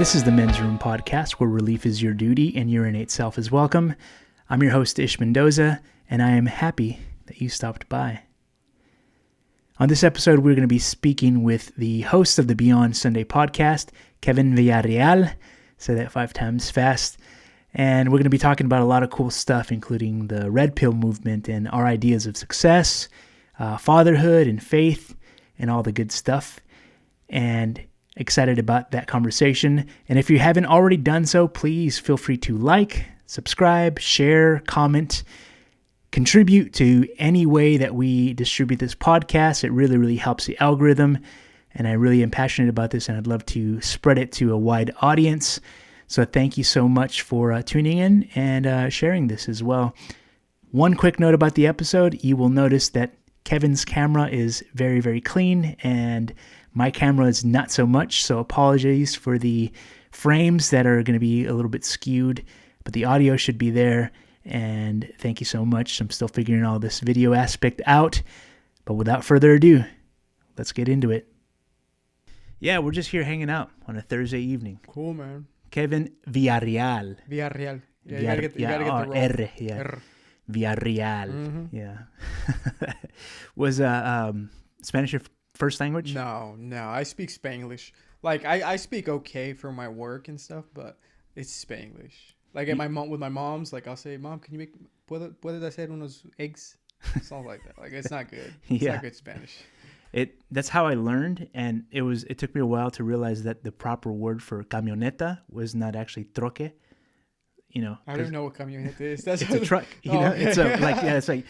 This is the Men's Room Podcast, where relief is your duty and your innate self is welcome. I'm your host, Ish Mendoza, and I am happy that you stopped by. On this episode, we're going to be speaking with the host of the Byond Sunday Podcast, Kevin Villarreal. Say that 5 times fast. And we're going to be talking about a lot of cool stuff, including the Red Pill movement and our ideas of success, fatherhood and faith, and all the good stuff. And excited about that conversation. And if you haven't already done so, please feel free to like, subscribe, share, comment, contribute to any way that we distribute this podcast. It really, really helps the algorithm. And I really am passionate about this, and I'd love to spread it to a wide audience. So thank you so much for tuning in and sharing this as well. One quick note about the episode. You will notice that Kevin's camera is very, very clean, and my camera is not so much, so apologies for the frames that are going to be a little bit skewed, but the audio should be there, and thank you so much. I'm still figuring all this video aspect out, but without further ado, let's get into it. Yeah, we're just here hanging out on a Thursday evening. Cool, man. Kevin Villarreal. Villarreal. Yeah, you gotta get the roll. R, yeah. R. Villarreal. Mm-hmm. Yeah. Was Spanish your first language? No. I speak Spanglish. Like I speak okay for my work and stuff, but it's Spanglish. Like at with my mom's, like I'll say, "Mom, can you make puedo hacer unos eggs?" Something like that. Like it's not good. It's not good Spanish. That's how I learned, and it took me a while to realize that the proper word for camioneta was not actually troque. You know, I don't know what camioneta is. It's a truck. You know, okay. It's like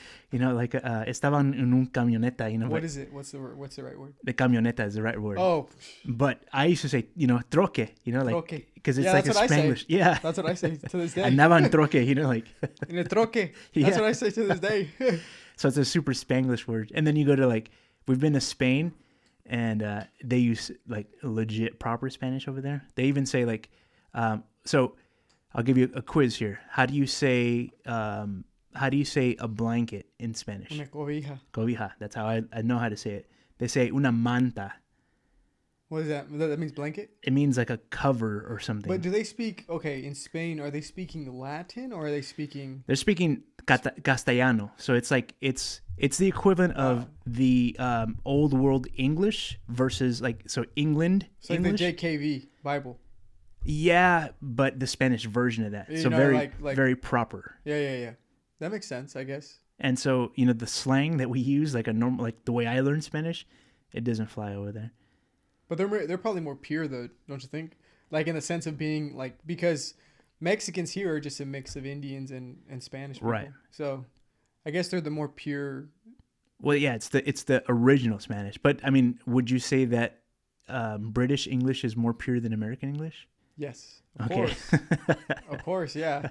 estaban en un camioneta. You know, what is it? What's the word? What's the right word? The camioneta is the right word. Oh, but I used to say, troque. You know, like because it's like a Spanglish. Yeah, that's what I say to this day. Andaban troque. You know, like in a troque. That's what I say to this day. So it's a super Spanglish word, and then you go to we've been to Spain, and they use like legit proper Spanish over there. They even say so. I'll give you a quiz here. How do you say a blanket in Spanish? Una cobija. Cobija. That's how I know how to say it. They say una manta. What is that? That means blanket? It means like a cover or something. But do they speak, in Spain, are they speaking Latin or are they speaking? They're speaking Castellano. So it's like, it's the equivalent of the old world English versus England It's English. Like the JKV Bible. Yeah, but the Spanish version of that. So very proper. Yeah. That makes sense, I guess. And so, the slang that we use, like a normal, like the way I learned Spanish, it doesn't fly over there. But they're probably more pure though, don't you think? Like in the sense of being because Mexicans here are just a mix of Indians and Spanish people. Right. So I guess they're the more pure. Well, yeah, it's the original Spanish. But I mean, would you say that British English is more pure than American English? Yes, of course. Of course, yeah.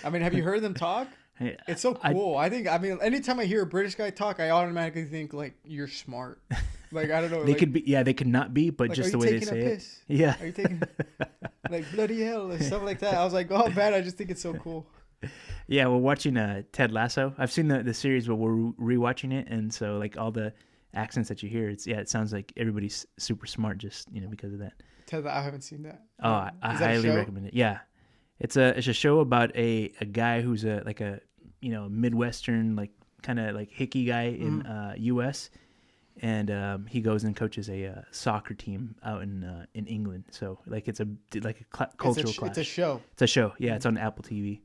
I mean, have you heard them talk? It's so cool. I think anytime I hear a British guy talk, I automatically think you're smart. I don't know. They could be, they could not be, but just the way they say it. Yeah. Are you taking bloody hell and stuff like that? I was like, oh man, I just think it's so cool. Yeah, we're watching Ted Lasso. I've seen the series, but we're rewatching it, and so all the accents that you hear, it sounds like everybody's super smart just because of that. I haven't seen that. Oh, I highly recommend it. Yeah, it's a show about a guy who's a Midwestern kind of hickey guy in U.S. and he goes and coaches a soccer team out in England. So it's a cultural clash. It's a show. It's a show. Yeah, it's on Apple TV.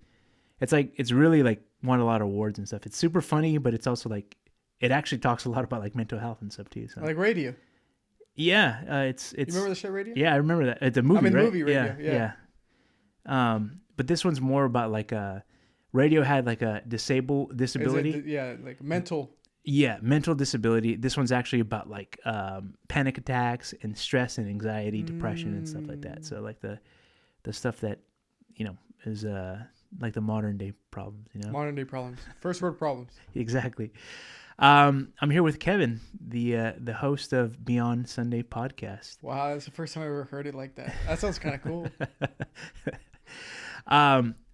It's really won a lot of awards and stuff. It's super funny, but it's also it actually talks a lot about mental health and stuff too. So. Like Radio. Yeah, it's. You remember the show Radio? Yeah, I remember that. It's a movie, right? Movie Radio. Yeah. But this one's more about Radio had a disability. Mental. Yeah, mental disability. This one's actually about panic attacks and stress and anxiety, depression and stuff like that. So the stuff that is the modern day problems. Modern day problems. First world problems. Exactly. I'm here with Kevin, the host of Byond Sunday Podcast. Wow, that's the first time I ever heard it like that. That sounds kind of cool.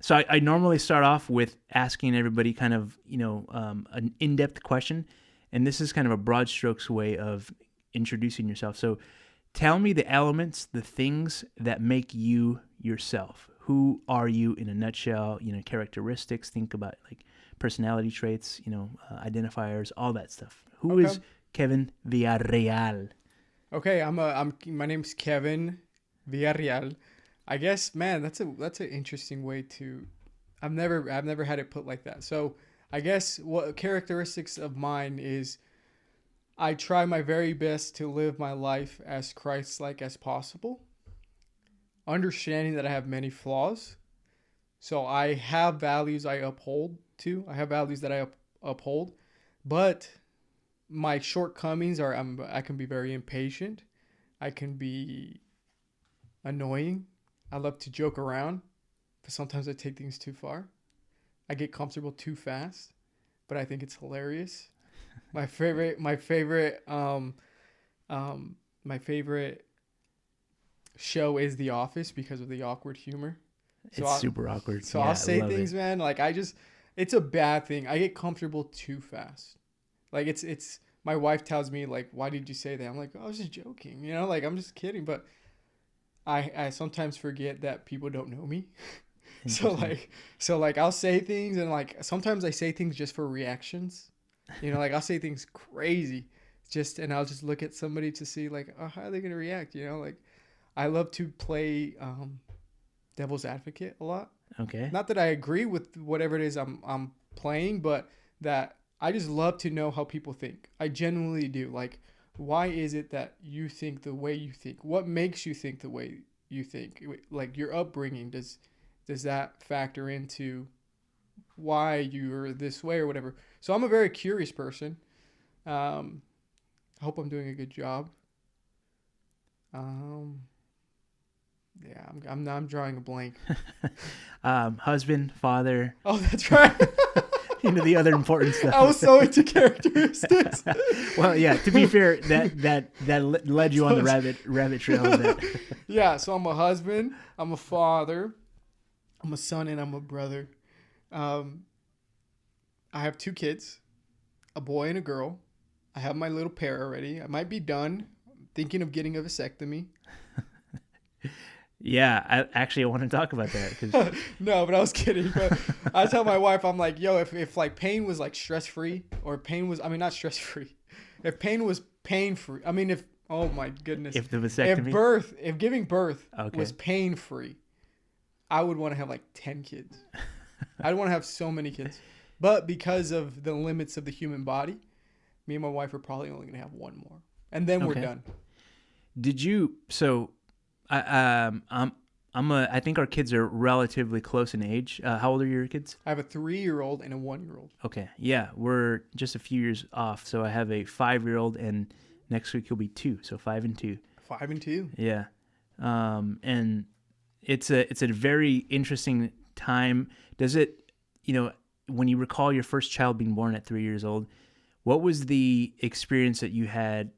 So I normally start off with asking everybody kind of, an in-depth question. And this is kind of a broad strokes way of introducing yourself. So tell me the elements, the things that make you yourself. Who are you in a nutshell? Characteristics. Think about like personality traits. Identifiers, all that stuff. Who Okay. is Kevin Villarreal? Okay, my name's Kevin Villarreal. I guess, man, that's an interesting way to. I've never had it put like that. So I guess what characteristics of mine is I try my very best to live my life as Christ-like as possible, understanding that I have many flaws. So I have values I uphold to. I have values that I uphold, but my shortcomings are I can be very impatient. I can be annoying. I love to joke around, but sometimes I take things too far. I get comfortable too fast, but I think it's hilarious. My favorite show is The Office because of the awkward humor. It's super awkward. So Yeah, I'll say love things, it. man. Like it's a bad thing. I get comfortable too fast. Like it's. My wife tells me like, "Why did you say that?" I'm like, "I was just joking, like I'm just kidding." But I sometimes forget that people don't know me. So I'll say things and like sometimes I say things just for reactions. Like I'll say things crazy, and I'll just look at somebody to see like, oh, how are they gonna react? Like I love to play devil's advocate a lot. Okay. Not that I agree with whatever it is I'm playing, but that I just love to know how people think. I genuinely do. Like, why is it that you think the way you think? What makes you think the way you think? Like your upbringing, does that factor into why you're this way or whatever? So I'm a very curious person. I hope I'm doing a good job. Yeah, I'm drawing a blank. Husband, father. Oh, that's right. The other important stuff. I was so into characteristics. Well, yeah. To be fair, that led you on the rabbit trail of that. Yeah. So I'm a husband. I'm a father. I'm a son, and I'm a brother. I have 2 kids, a boy and a girl. I have my little pair already. I might be done. I'm thinking of getting a vasectomy. Yeah, I want to talk about that. 'Cause... No, but I was kidding. But I tell my wife, I'm like, yo, if like pain was like stress free, or pain was, not stress free. If pain was pain free, oh my goodness. If the vasectomy. If giving birth Okay. was pain free, I would want to have like 10 kids. I'd want to have so many kids. But because of the limits of the human body, me and my wife are probably only going to have 1 more. And then we're done. Did you, so I think our kids are relatively close in age. How old are your kids? I have a 3-year-old and a 1-year-old. Okay. Yeah. We're just a few years off. So I have a 5-year-old and next week he'll be 2. So 5 and 2. 5 and 2. Yeah. And it's a very interesting time. Does it, when you recall your first child being born at 3 years old, what was the experience that you had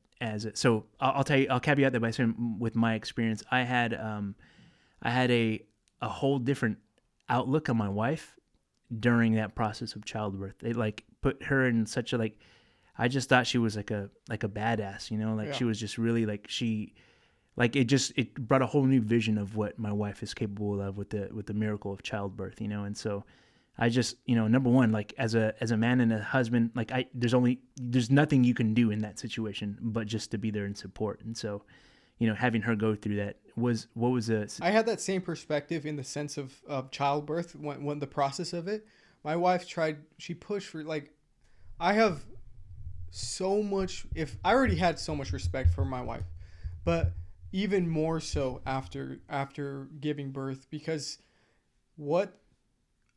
so I'll tell you, I'll caveat that by saying with my experience, I had a whole different outlook on my wife during that process of childbirth. It like put her in such a I just thought she was like a badass, Yeah. She was just really it brought a whole new vision of what my wife is capable of with the miracle of childbirth, and so I just, number one, as a man and a husband, there's nothing you can do in that situation but just to be there and support. And so, having her go through that I had that same perspective in the sense of childbirth when the process of it. My wife she pushed for I have so much, I already had so much respect for my wife, but even more so after giving birth, because what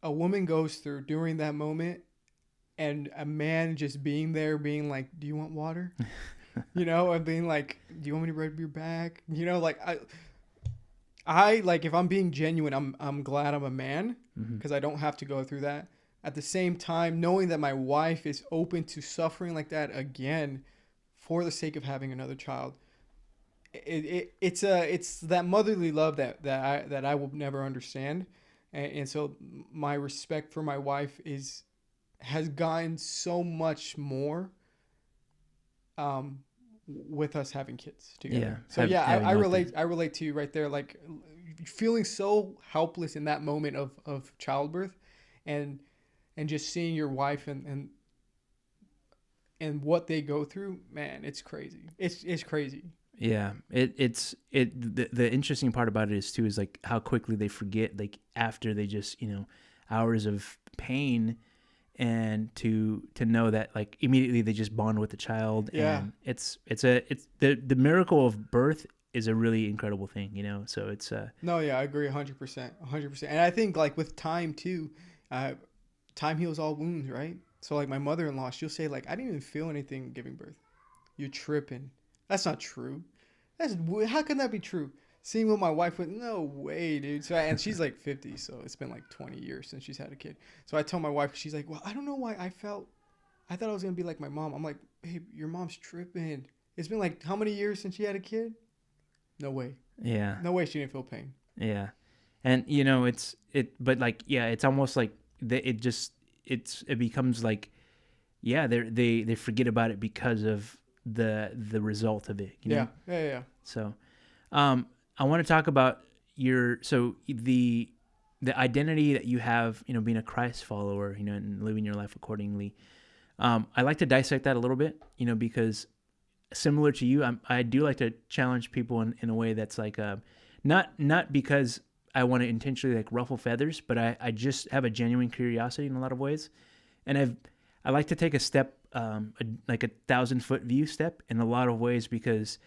a woman goes through during that moment, and a man just being there being like, do you want water? And being like, do you want me to rub your back? I if I'm being genuine, I'm glad I'm a man because I don't have to go through that. At the same time, knowing that my wife is open to suffering like that again for the sake of having another child, it's that motherly love that I will never understand. And so my respect for my wife has gotten so much more with us having kids together. Yeah. So I relate to you right there. Like feeling so helpless in that moment of childbirth, and just seeing your wife and what they go through, man, it's crazy. It's crazy. Yeah, the interesting part about it is like how quickly they forget, like after they just, hours of pain, and to know that like immediately they just bond with the child. Yeah. And it's the miracle of birth is a really incredible thing, so it's No, yeah, I agree 100%. And I think like with time too, time heals all wounds, right? So like my mother-in-law, she'll say like, I didn't even feel anything giving birth. You're tripping. That's not true. How can that be true? Seeing what my wife went, no way, dude. So and she's like 50, so it's been like 20 years since she's had a kid. So I tell my wife, she's like, well, I don't know why I thought I was gonna be like my mom. I'm like, babe, your mom's tripping. It's been like how many years since she had a kid? No way. Yeah. No way she didn't feel pain. Yeah. And but like, yeah, it's almost like it becomes like, yeah, they forget about it because of the result of it, Yeah. So I want to talk about the identity that you have, being a Christ follower, and living your life accordingly. I like to dissect that a little bit, because similar to you, I do like to challenge people in a way that's like, not because I want to intentionally like ruffle feathers, but I just have a genuine curiosity in a lot of ways. And I like to take a step, like a 1,000-foot view step in a lot of ways, because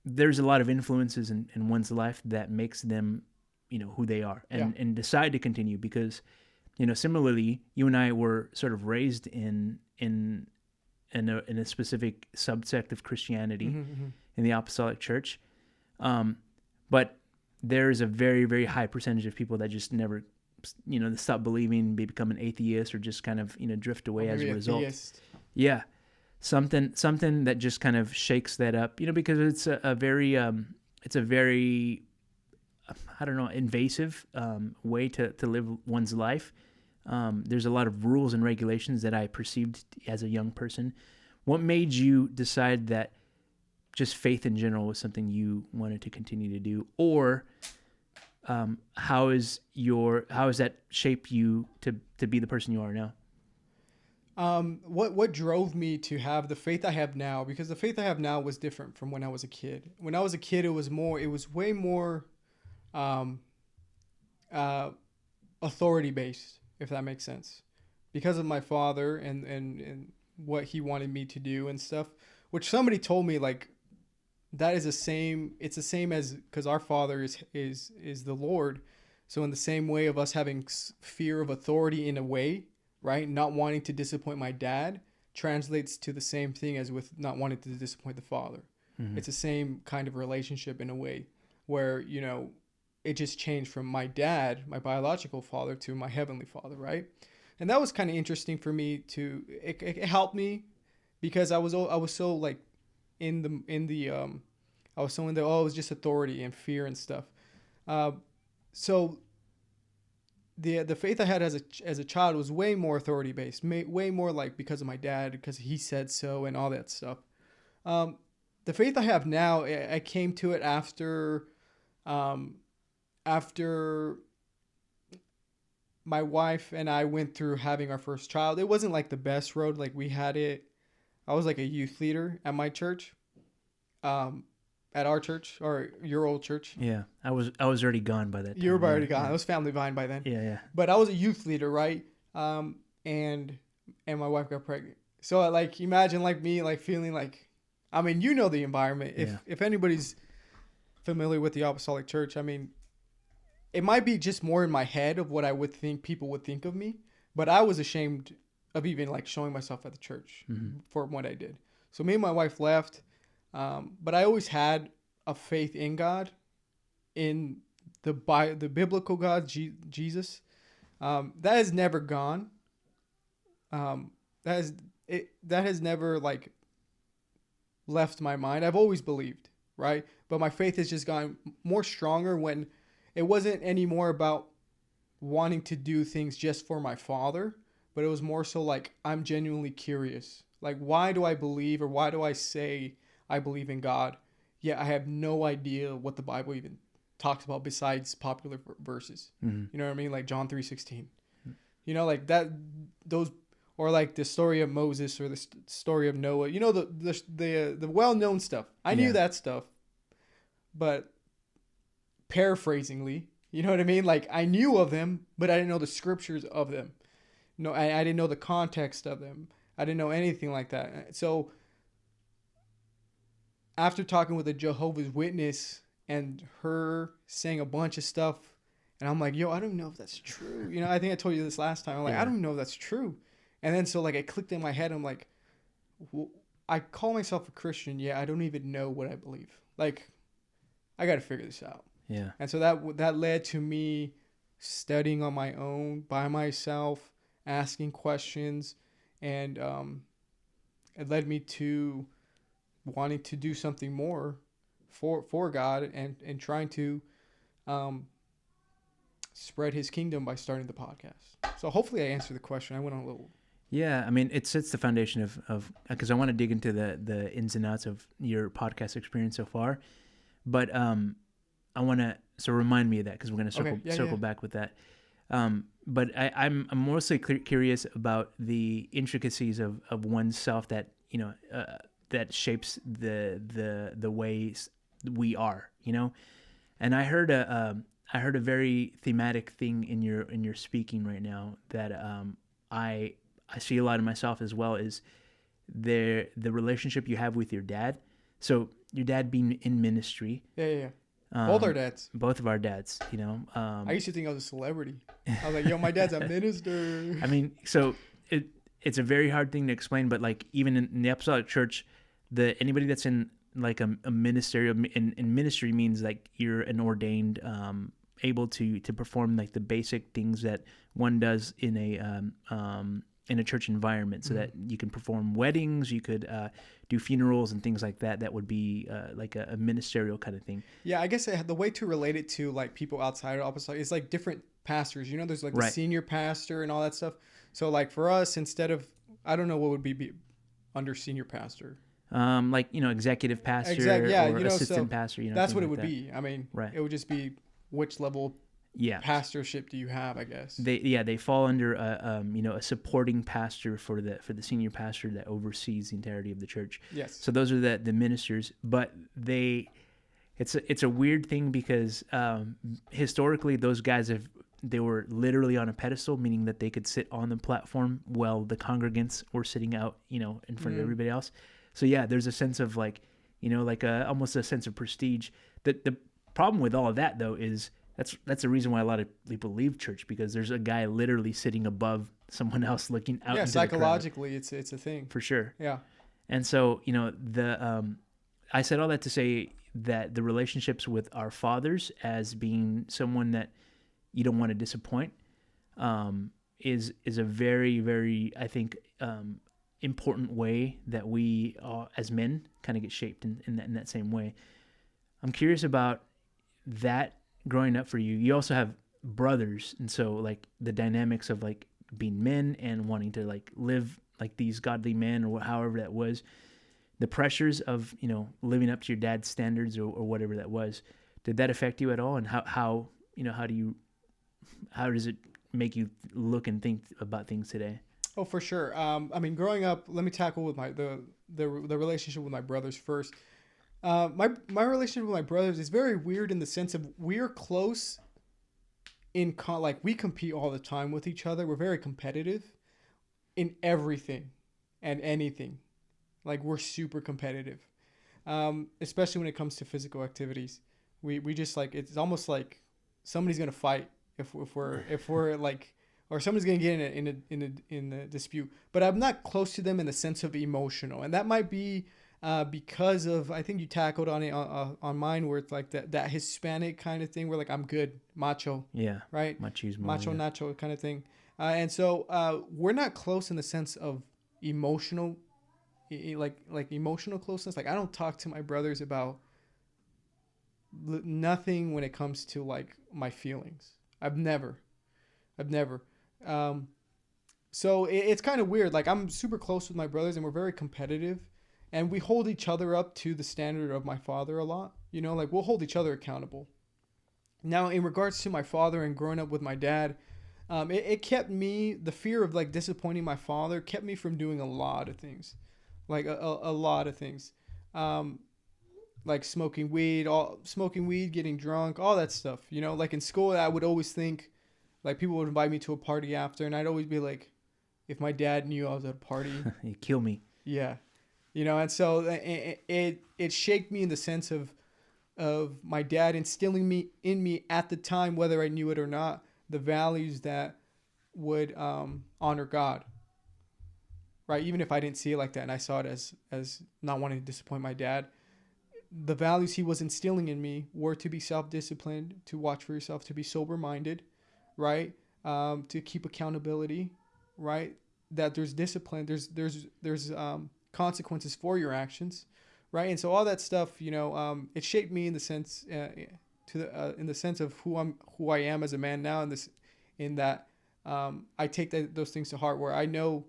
there's a lot of influences in one's life that makes them, who they are, and decide to continue because, similarly, you and I were sort of raised in a specific subsect of Christianity, in the Apostolic Church, but there's a very, very high percentage of people that just never, stop believing, become an atheist, or just kind of drift away as a result. Theist. Yeah, something that just kind of shakes that up, because it's a very I don't know, invasive way to live one's life. There's a lot of rules and regulations that I perceived as a young person. What made you decide that just faith in general was something you wanted to continue to do? Or how has that shaped you to be the person you are now? What drove me to have the faith I have now? Because the faith I have now was different from when I was a kid. When I was a kid, it was way more authority based, if that makes sense, because of my father and what he wanted me to do and stuff. Which somebody told me like that is the same. It's the same as because our father is the Lord. So in the same way of us having fear of authority in a way, right? Not wanting to disappoint my dad translates to the same thing as with not wanting to disappoint the father. Mm-hmm. It's the same kind of relationship in a way where, it just changed from my dad, my biological father, to my heavenly father, right? And that was kind of interesting for me it helped me because I was so like it was just authority and fear and stuff. So the faith I had as a child was way more authority based, way more like because of my dad, because he said so and all that stuff. The faith I have now, I came to it after my wife and I went through having our first child. It wasn't like the best road. Like I was like a youth leader at my church, at our church or your old church. Yeah, I was already gone by that time. You were already gone. Yeah. I was family behind by then. Yeah. But I was a youth leader, right? And my wife got pregnant. So like imagine like me like feeling like, I mean, the environment. If anybody's familiar with the Apostolic Church, I mean, it might be just more in my head of what I would think people would think of me, but I was ashamed of even like showing myself at the church for what I did. So me and my wife left, but I always had a faith in God, in the biblical God, Jesus. That has never gone. That has never like left my mind. I've always believed, right? But my faith has just gotten more stronger when it wasn't anymore about wanting to do things just for my father, but it was more so like I'm genuinely curious. Like, why do I believe, or why do I say I believe in God? Yet I have no idea what the Bible even talks about besides popular verses. Mm-hmm. You know what I mean? Like John 3:16. You know, like that, those, or like the story of Moses, or the story of Noah. You know, the well-known stuff. I knew that stuff, but paraphrasingly, you know what I mean? Like, I knew of them, but I didn't know the scriptures of them. No, I didn't know the context of them. I didn't know anything like that. So after talking with a Jehovah's Witness and her saying a bunch of stuff, and I'm like, yo, I don't know if that's true. You know, I think I told you this last time. I'm like, I don't know if that's true. And then so like it clicked in my head. I'm like, well, I call myself a Christian. Yeah, I don't even know what I believe. Like, I got to figure this out. Yeah. And so that led to me studying on my own, by myself, asking questions, and it led me to wanting to do something more for God, and trying to spread His kingdom by starting the podcast. So hopefully I answered the question. I went on a little. Yeah, I mean, it sets the foundation of because I want to dig into the ins and outs of your podcast experience so far, but I want to remind me of that, because we're going to circle back with that. But I'm mostly curious about the intricacies of oneself that that shapes the ways we are, and I heard a very thematic thing in your speaking right now that I see a lot of myself as well, is the relationship you have with your dad. So your dad being in ministry. Yeah. Both our dads. Both of our dads, I used to think I was a celebrity. I was like, yo, my dad's a minister. I mean, so it's a very hard thing to explain, but like even in the Apostolic Church, anybody that's in like a ministerial in ministry means like you're an ordained, able to perform like the basic things that one does in a church environment, so that you can perform weddings, you could do funerals and things like that. That would be like a ministerial kind of thing. Yeah, I guess the way to relate it to like people outside of apostolic is like different pastors. There's like the senior pastor and all that stuff. So like for us, instead of, I don't know what would be under senior pastor. Like executive pastor, or assistant pastor. That's what it would like be. I mean, it would just be which level. Pastorship do you have? I guess they fall under a supporting pastor for the senior pastor that oversees the entirety of the church. Yes. So those are the ministers, but it's a weird thing because historically those guys they were literally on a pedestal, meaning that they could sit on the platform while the congregants were sitting out in front of everybody else. So yeah, there's a sense of like almost a sense of prestige. The problem with all of that though is that's the reason why a lot of people leave church, because there's a guy literally sitting above someone else looking out. Yeah, psychologically, it's a thing for sure. Yeah, and so I said all that to say that the relationships with our fathers, as being someone that you don't want to disappoint, is a very, very, I think, important way that we as men kind of get shaped in that same way. I'm curious about that. Growing up for you, you also have brothers, and so like the dynamics of like being men and wanting to like live like these godly men, or however that was, the pressures of living up to your dad's standards, or whatever that was. Did that affect you at all? And how does it make you look and think about things today? Oh, for sure. I mean, growing up, let me tackle with the relationship with my brothers first. My relationship with my brothers is very weird in the sense of we're close like we compete all the time with each other. We're very competitive in everything and anything. Like we're super competitive, especially when it comes to physical activities. We just like, it's almost like somebody's gonna fight if we're like, or somebody's gonna get in a dispute. But I'm not close to them in the sense of emotional, and that might be. Because of, I think you tackled on it on mine, where it's like that Hispanic kind of thing, where like I'm good, macho, right, machismo, macho nacho kind of thing, and so we're not close in the sense of emotional, like emotional closeness. Like I don't talk to my brothers about nothing when it comes to like my feelings. I've never. So it's kind of weird. Like, I'm super close with my brothers and we're very competitive, and we hold each other up to the standard of my father a lot. You know, like we'll hold each other accountable. Now, in regards to my father and growing up with my dad, it kept me, the fear of like disappointing my father kept me from doing a lot of things, like a lot of things, like smoking weed, getting drunk, all that stuff. You know, like in school, I would always think, like people would invite me to a party after, and I'd always be like, if my dad knew I was at a party, He'd kill me. yeah, you know. And so it shaked me in the sense of my dad instilling in me at the time, whether I knew it or not, the values that would honor God, right? Even if I didn't see it like that, and I saw it as not wanting to disappoint my dad, the values he was instilling in me were to be self-disciplined, to watch for yourself, to be sober-minded, right? To keep accountability, right? That there's discipline, there's consequences for your actions, right? And so all that stuff, you know, it shaped me in the sense in the sense of who I am as a man now, in that I take those things to heart, where I know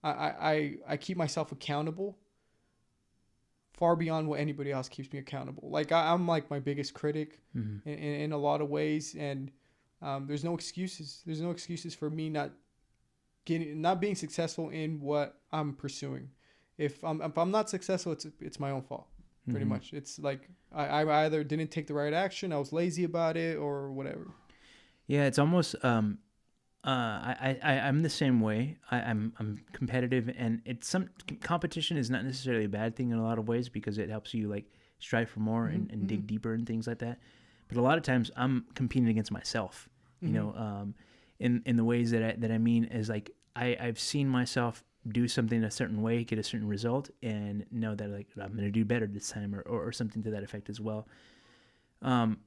I keep myself accountable far beyond what anybody else keeps me accountable. Like I'm like my biggest critic in a lot of ways, and there's no excuses. There's no excuses for me not being successful in what I'm pursuing. If I'm not successful, it's my own fault. Pretty much. It's like I either didn't take the right action, I was lazy about it, or whatever. Yeah, it's almost I'm the same way. I'm competitive, and competition is not necessarily a bad thing in a lot of ways, because it helps you like strive for more and dig deeper and things like that. But a lot of times I'm competing against myself. You know, in the ways that I mean is like I've seen myself do something a certain way, get a certain result, and know that like I'm going to do better this time, or something to that effect as well. I'm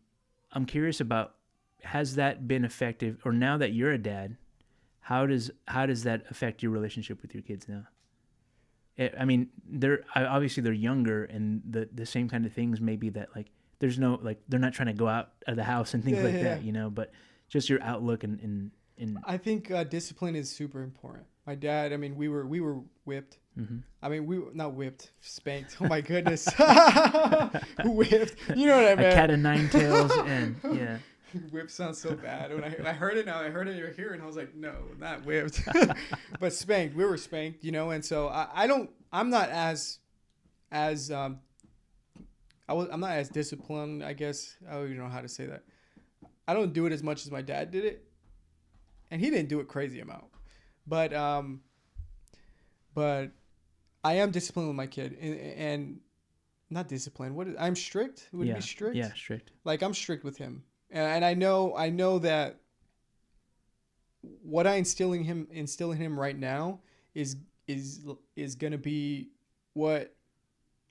curious about, has that been effective, or now that you're a dad, how does that affect your relationship with your kids now? I mean, obviously they're younger, and the same kind of things maybe that like there's no like they're not trying to go out of the house and things that, you know, but just your outlook and I think discipline is super important. My dad, I mean, we were whipped. I mean, we not whipped, spanked. Oh my goodness, whipped. You know what I meant? A cat of nine tails, and yeah. Whipped sounds so bad. When I heard it now, I heard it in your hearing. I was like, no, not whipped, but spanked. We were spanked, you know. And so I'm not as I'm not as disciplined, I guess. I don't even know how to say that. I don't do it as much as my dad did it, and he didn't do it crazy amount. But I am disciplined with my kid, and not disciplined. I'm strict. Would it be strict? Yeah, strict. Like I'm strict with him, and I know that what I instill in him right now is gonna be what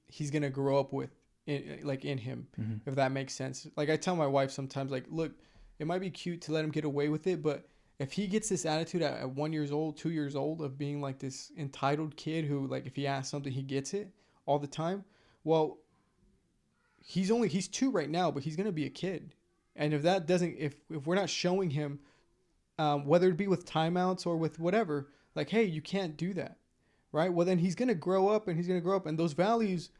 he's gonna grow up with, in him, if that makes sense. Like I tell my wife sometimes, like, look, it might be cute to let him get away with it, but if he gets this attitude at 1 year old, 2 years old, of being like this entitled kid who, like, if he asks something, he gets it all the time. Well, he's 2 right now, but he's going to be a kid. And if we're not showing him, whether it be with timeouts or with whatever, like, hey, you can't do that. Right. Well, then he's going to grow up, and those values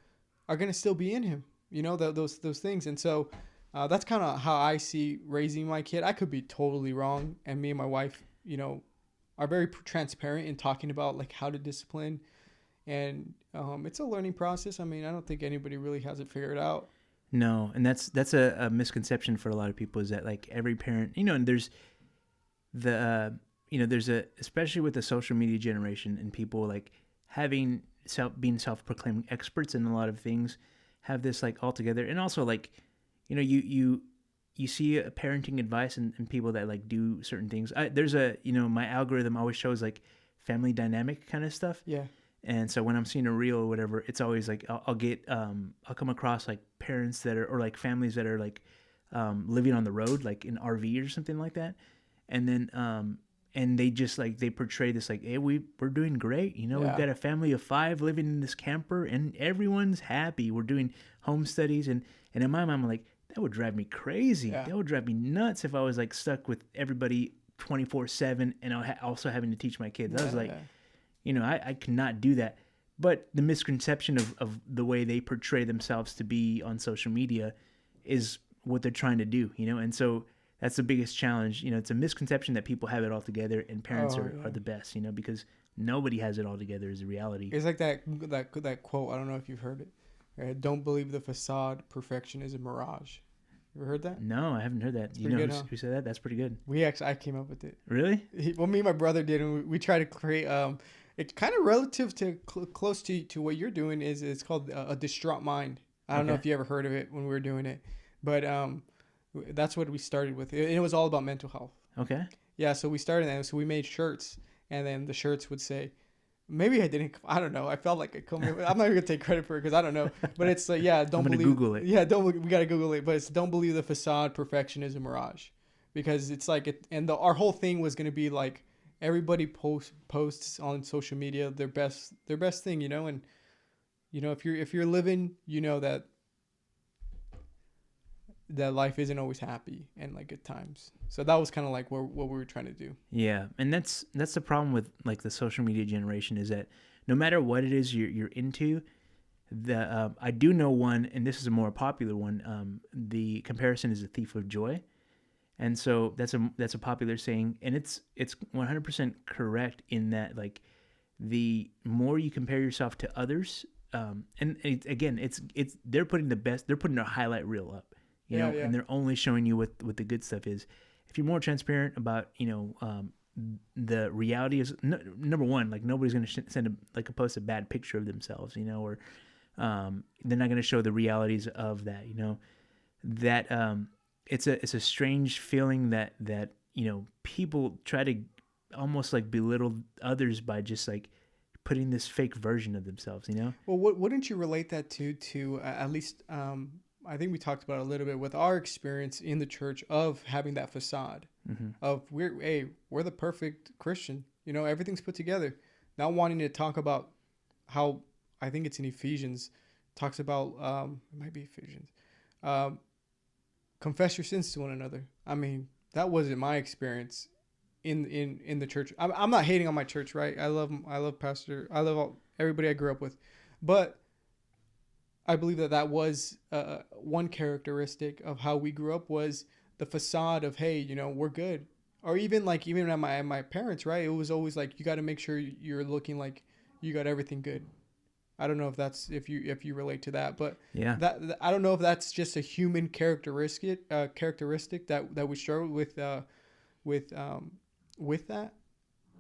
are going to still be in him, you know, those things. And so, that's kind of how I see raising my kid. I could be totally wrong. And me and my wife, you know, are very transparent in talking about like how to discipline. And it's a learning process. I mean, I don't think anybody really has it figured out. No. And that's a misconception for a lot of people, is that like every parent, you know, and there's especially with the social media generation and people like being self-proclaimed experts in a lot of things, have this like all together. And also like, you know, you see a parenting advice and people that like do certain things. There's my algorithm always shows like family dynamic kind of stuff. Yeah. And so when I'm seeing a reel or whatever, it's always like I'll come across like parents that are, or like families that are like living on the road, like in RV or something like that. And then and they just like they portray this like, hey, we're doing great, you know, We've got a family of 5 living in this camper and everyone's happy. We're doing home studies, and in my mind I'm like, that would drive me crazy. That would drive me nuts if I was like stuck with everybody 24/7 and also having to teach my kids. I was like, Yeah. I cannot do that. But the misconception of the way they portray themselves to be on social media is what they're trying to do, and so that's the biggest challenge. It's a misconception that people have it all together and parents Oh, are yeah. the best, because nobody has it all together is the reality. It's like that quote. I don't know if you've heard it. Don't believe the facade. Perfection is a mirage. You ever heard that? No, I haven't heard that. It's You pretty know good, huh? who said that? That's pretty good. I came up with it. Really? Well, me and my brother did, and we tried to create. It's kind of relative to close to what you're doing. It's called a distraught mind. I don't know Okay. if you ever heard of it when we were doing it, but that's what we started with. And it was all about mental health. Okay. Yeah, so we started that. So we made shirts, and then the shirts would say, maybe I didn't. I don't know. I felt like I'm not even gonna take credit for it because I don't know. But it's like, yeah, don't I'm gonna believe. Google it. Yeah, don't. We gotta Google it. But it's don't believe the facade. Perfection is a mirage, because it's like it. And our whole thing was gonna be like everybody posts on social media their best thing, and if you're living, that life isn't always happy and like good times. So that was kind of like what we were trying to do. Yeah, and that's the problem with like the social media generation is that no matter what it is you're into, I do know one, and this is a more popular one. The comparison is a thief of joy, and so that's a popular saying, and it's 100% correct in that like the more you compare yourself to others, it's they're putting their highlight reel up, Yeah. and they're only showing you what the good stuff is. If you're more transparent about the reality is number one, like nobody's going to send post a bad picture of themselves, or they're not going to show the realities of that, that it's a strange feeling that people try to almost like belittle others by just like putting this fake version of themselves, Well, wouldn't you relate that to at least I think we talked about it a little bit with our experience in the church of having that facade of we're the perfect Christian, everything's put together. Not wanting to talk about how I think it's in Ephesians talks about it might be Ephesians. Confess your sins to one another. I mean, that wasn't my experience in the church. I'm not hating on my church, right? I love pastor. I love everybody I grew up with, but I believe that was one characteristic of how we grew up was the facade of, hey, we're good. Or even at my parents, right? It was always like, you got to make sure you're looking like you got everything good. I don't know if you relate to that, but yeah, that I don't know if that's just a human characteristic that we struggle with that.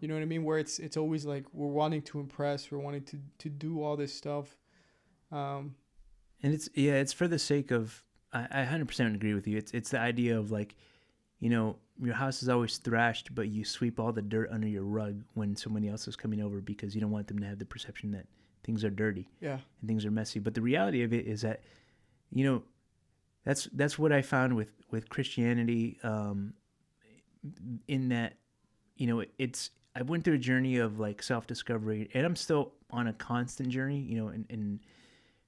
You know what I mean? Where it's always like we're wanting to impress, we're wanting to do all this stuff. And it's for the sake of, I 100% agree with you. It's the idea of like, your house is always thrashed, but you sweep all the dirt under your rug when somebody else is coming over because you don't want them to have the perception that things are dirty, yeah, and things are messy. But the reality of it is that, that's what I found with Christianity. In that, I went through a journey of like self-discovery, and I'm still on a constant journey, in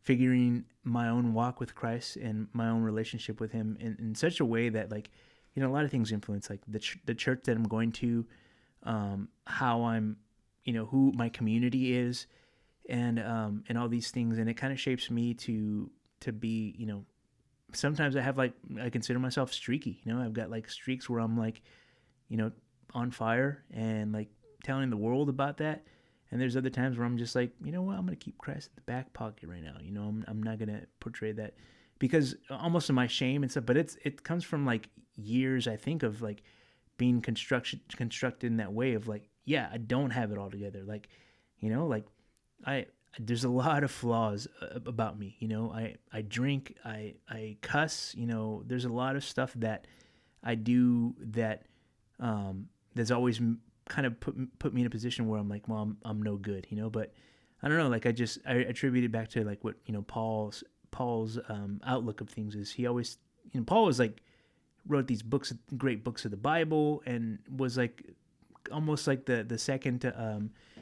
figuring my own walk with Christ and my own relationship with Him in such a way that like, a lot of things influence like the church that I'm going to, how I'm, who my community is, and all these things, and it kind of shapes me to be, sometimes I consider myself streaky, I've got like streaks where I'm like, on fire and like telling the world about that. And there's other times where I'm just like, I'm going to keep Christ in the back pocket right now. I'm not going to portray that because almost of my shame and stuff, but it comes from like years, I think, of like being constructed in that way of like, yeah, I don't have it all together. Like, there's a lot of flaws about me. I drink, I cuss, there's a lot of stuff that I do that, that's always kind of put me in a position where I'm like, well, I'm no good, but I don't know, like I attribute it back to like what, Paul's outlook of things is. He always, Paul was like, wrote these great books of the Bible, and was like almost like the second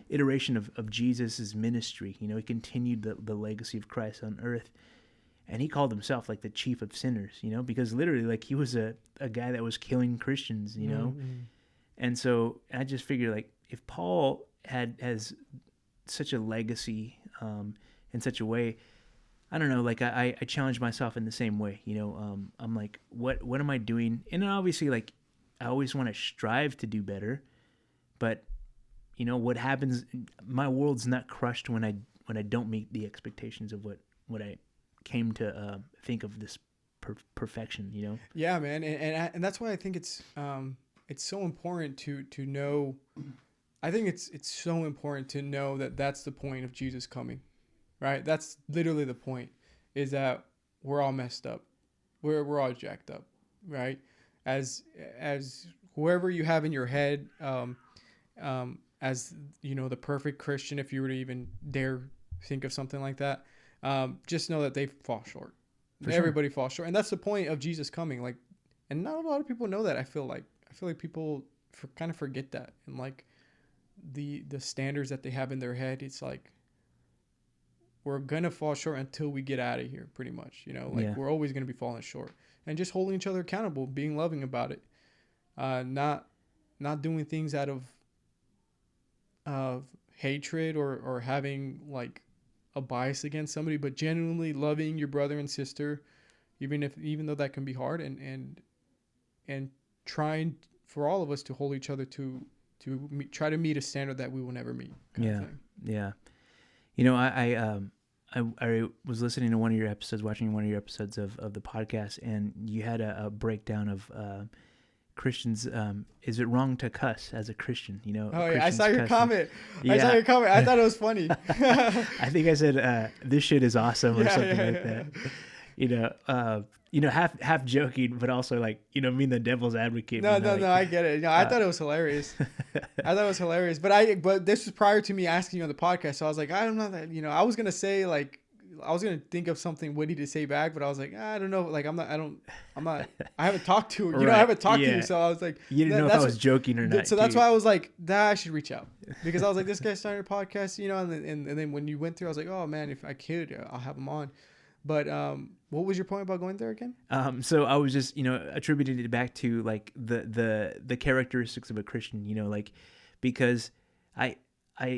iteration of Jesus's ministry. He continued the legacy of Christ on earth, and he called himself like the chief of sinners, because literally like he was a guy that was killing Christians, Mm-hmm. And so I just figure, like, if Paul has such a legacy in such a way, I don't know, like I challenge myself in the same way, I'm like, what am I doing? And then obviously, like, I always want to strive to do better, but what happens, my world's not crushed when I don't meet the expectations of what I came to think of this perfection. Yeah, man. And that's why I think it's so important to know. I think it's so important to know that that's the point of Jesus coming, right? That's literally the point, is that we're all messed up. We're all jacked up, right? As whoever you have in your head, as the perfect Christian, if you were to even dare think of something like that, just know that they fall short. Everybody falls short, and that's the point of Jesus coming. Like, and not a lot of people know that. I feel like people kind of forget that, and like the standards that they have in their head. It's like, we're gonna fall short until we get out of here, pretty much. We're always gonna be falling short, and just holding each other accountable, being loving about it, not doing things out of hatred or having like a bias against somebody, but genuinely loving your brother and sister, even though that can be hard, and trying for all of us to hold each other to try to meet a standard that we will never meet. Yeah. I was listening to watching one of your episodes of the podcast, and you had a breakdown of Christians. Is it wrong to cuss as a Christian? Oh yeah, I saw your comment. Yeah. I saw your comment. I thought it was funny. I think I said, "This shit is awesome" or something like that. Half joking, but also like, being the devil's advocate. No, I get it. I thought it was hilarious. But this was prior to me asking you on the podcast, so I was like, I don't know that. I was gonna say, like, I was gonna think of something witty to say back, but I was like, I don't know. Like, I haven't talked to her. I haven't talked to you, so I was like, you didn't know if I was joking or not. So that's why I was like, I should reach out, because I was like, this guy started a podcast, and then when you went through, I was like, oh man, if I could, I'll have him on. But what was your point about going there again? So I was just, attributing it back to like the characteristics of a Christian, like, because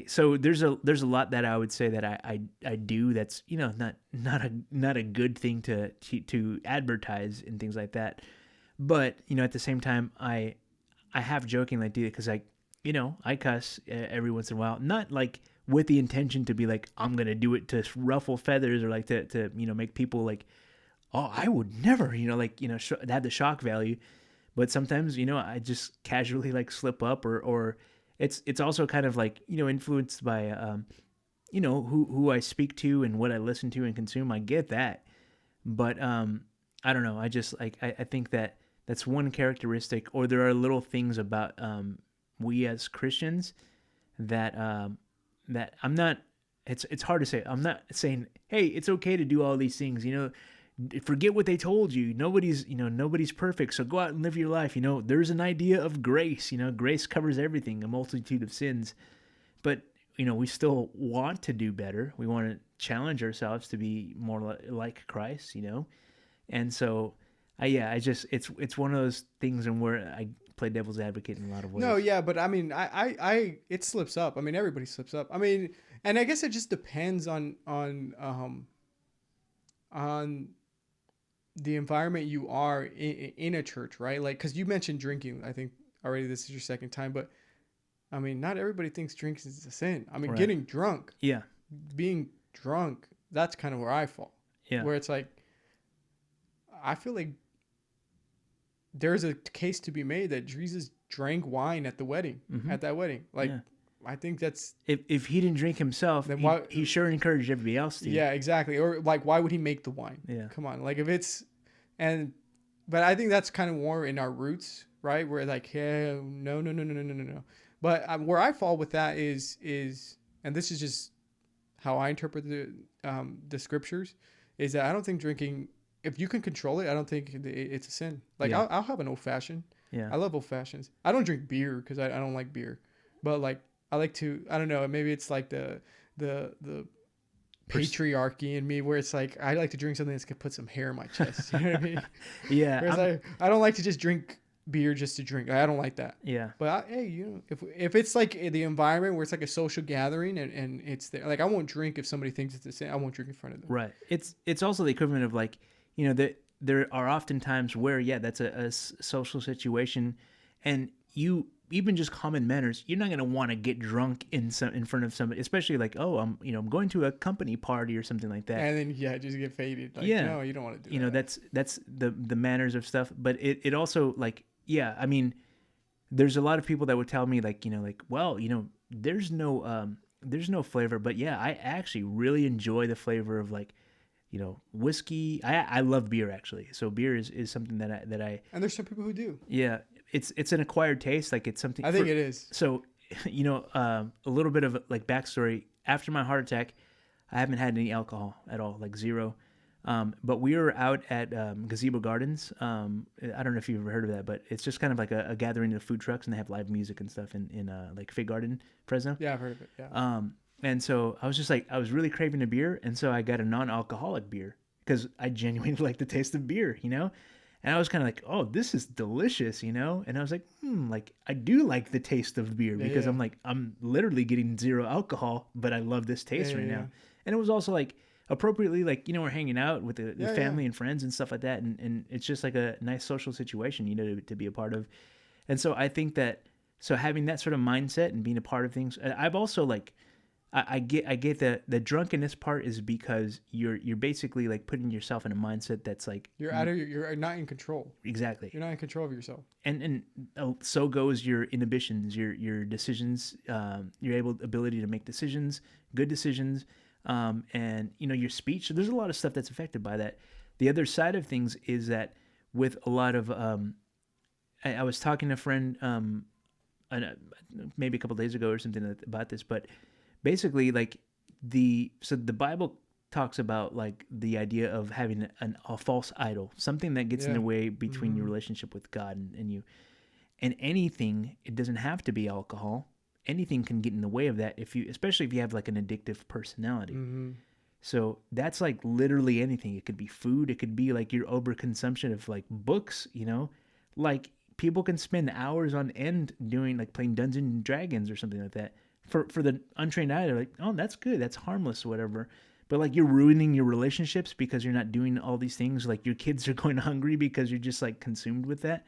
so there's a lot that I would say that I do that's, not a good thing to advertise and things like that. But, at the same time, I have jokingly do it because I cuss every once in a while, not like with the intention to be like, I'm going to do it to ruffle feathers or like to make people like, oh, I would never, have the shock value. But sometimes, I just casually like slip up or it's also kind of like, influenced by, who I speak to and what I listen to and consume. I get that. But I don't know. I just like, I think that's one characteristic, or there are little things about we as Christians that I'm not, it's hard to say. I'm not saying, hey, it's okay to do all these things, forget what they told you. Nobody's perfect. So go out and live your life. There's an idea of grace, grace covers everything, a multitude of sins. But, we still want to do better. We want to challenge ourselves to be more like Christ, And so, it's one of those things in where I play devil's advocate in a lot of ways. No, yeah, but I mean, it slips up. I mean, everybody slips up. I mean, and I guess it just depends on the environment you are in a church, right? Like, because you mentioned drinking. I think already this is your second time, but I mean, not everybody thinks drinking is a sin. I mean, right. Getting drunk, being drunk, that's kind of where I fall. Yeah, where it's like, I feel like there's a case to be made that Jesus drank wine at the wedding, at that wedding. Like, I think that's... If he didn't drink himself, then he sure encouraged everybody else to. Yeah, exactly. Or like, why would he make the wine? Yeah. Come on. Like, if it's... But I think that's kind of more in our roots, right? Where like, hey, no. But where I fall with that is, and this is just how I interpret the scriptures, is that I don't think drinking... If you can control it, I don't think it's a sin. Like, I'll have an old fashioned. Yeah. I love old fashions. I don't drink beer because I don't like beer. But like, I like to, I don't know, maybe it's like the patriarchy in me where it's like, I like to drink something that's going to put some hair in my chest. You know what I mean? Yeah. Whereas I don't like to just drink beer just to drink. I don't like that. Yeah. But hey, if it's like the environment where it's like a social gathering and it's there, like I won't drink if somebody thinks it's the same. I won't drink in front of them. Right. It's also the equivalent of like, that there are often times where, yeah, that's a social situation, and you even just common manners, you're not gonna want to get drunk in front of somebody, especially like, oh, I'm going to a company party or something like that. And then just get faded. Like, yeah. No, you don't want to do that. That's the manners of stuff. But it also like, yeah, I mean, there's a lot of people that would tell me like, well, there's no flavor, but yeah, I actually really enjoy the flavor of like, whiskey. I love beer actually. So beer is something that I and there's some people who do. Yeah, it's an acquired taste. Like it's something. I think it is. So, a little bit of like backstory. After my heart attack, I haven't had any alcohol at all, like zero. But we were out at Gazebo Gardens. I don't know if you've ever heard of that, but it's just kind of like a gathering of food trucks, and they have live music and stuff in like Fig Garden, Fresno. Yeah, I've heard of it. Yeah. And so I was just like, I was really craving a beer, and so I got a non-alcoholic beer because I genuinely like the taste of beer, And I was kind of like, oh, this is delicious, And I was like, like I do like the taste of beer because I'm literally getting zero alcohol, but I love this taste right now. And it was also like appropriately, like, we're hanging out with the family and friends and stuff like that. And it's just like a nice social situation, to be a part of. And so I think that, so having that sort of mindset and being a part of things, I've also like, I get that the drunkenness part is because you're basically like putting yourself in a mindset that's like you're not in control. Exactly. You're not in control of yourself. And so goes your inhibitions, your decisions, your ability to make decisions, good decisions, and your speech. So there's a lot of stuff that's affected by that. The other side of things is that with a lot of I was talking to a friend maybe a couple days ago or something about this, but basically, like the Bible talks about like the idea of having a false idol, something that gets in the way between your relationship with God and you. And anything, it doesn't have to be alcohol. Anything can get in the way of that especially if you have like an addictive personality. So that's like literally anything. It could be food. It could be like your overconsumption of like books. Like people can spend hours on end doing like playing Dungeons and Dragons or something like that. For the untrained eye, they're like, oh, that's good, that's harmless or whatever. But like you're ruining your relationships because you're not doing all these things. Like your kids are going hungry because you're just like consumed with that.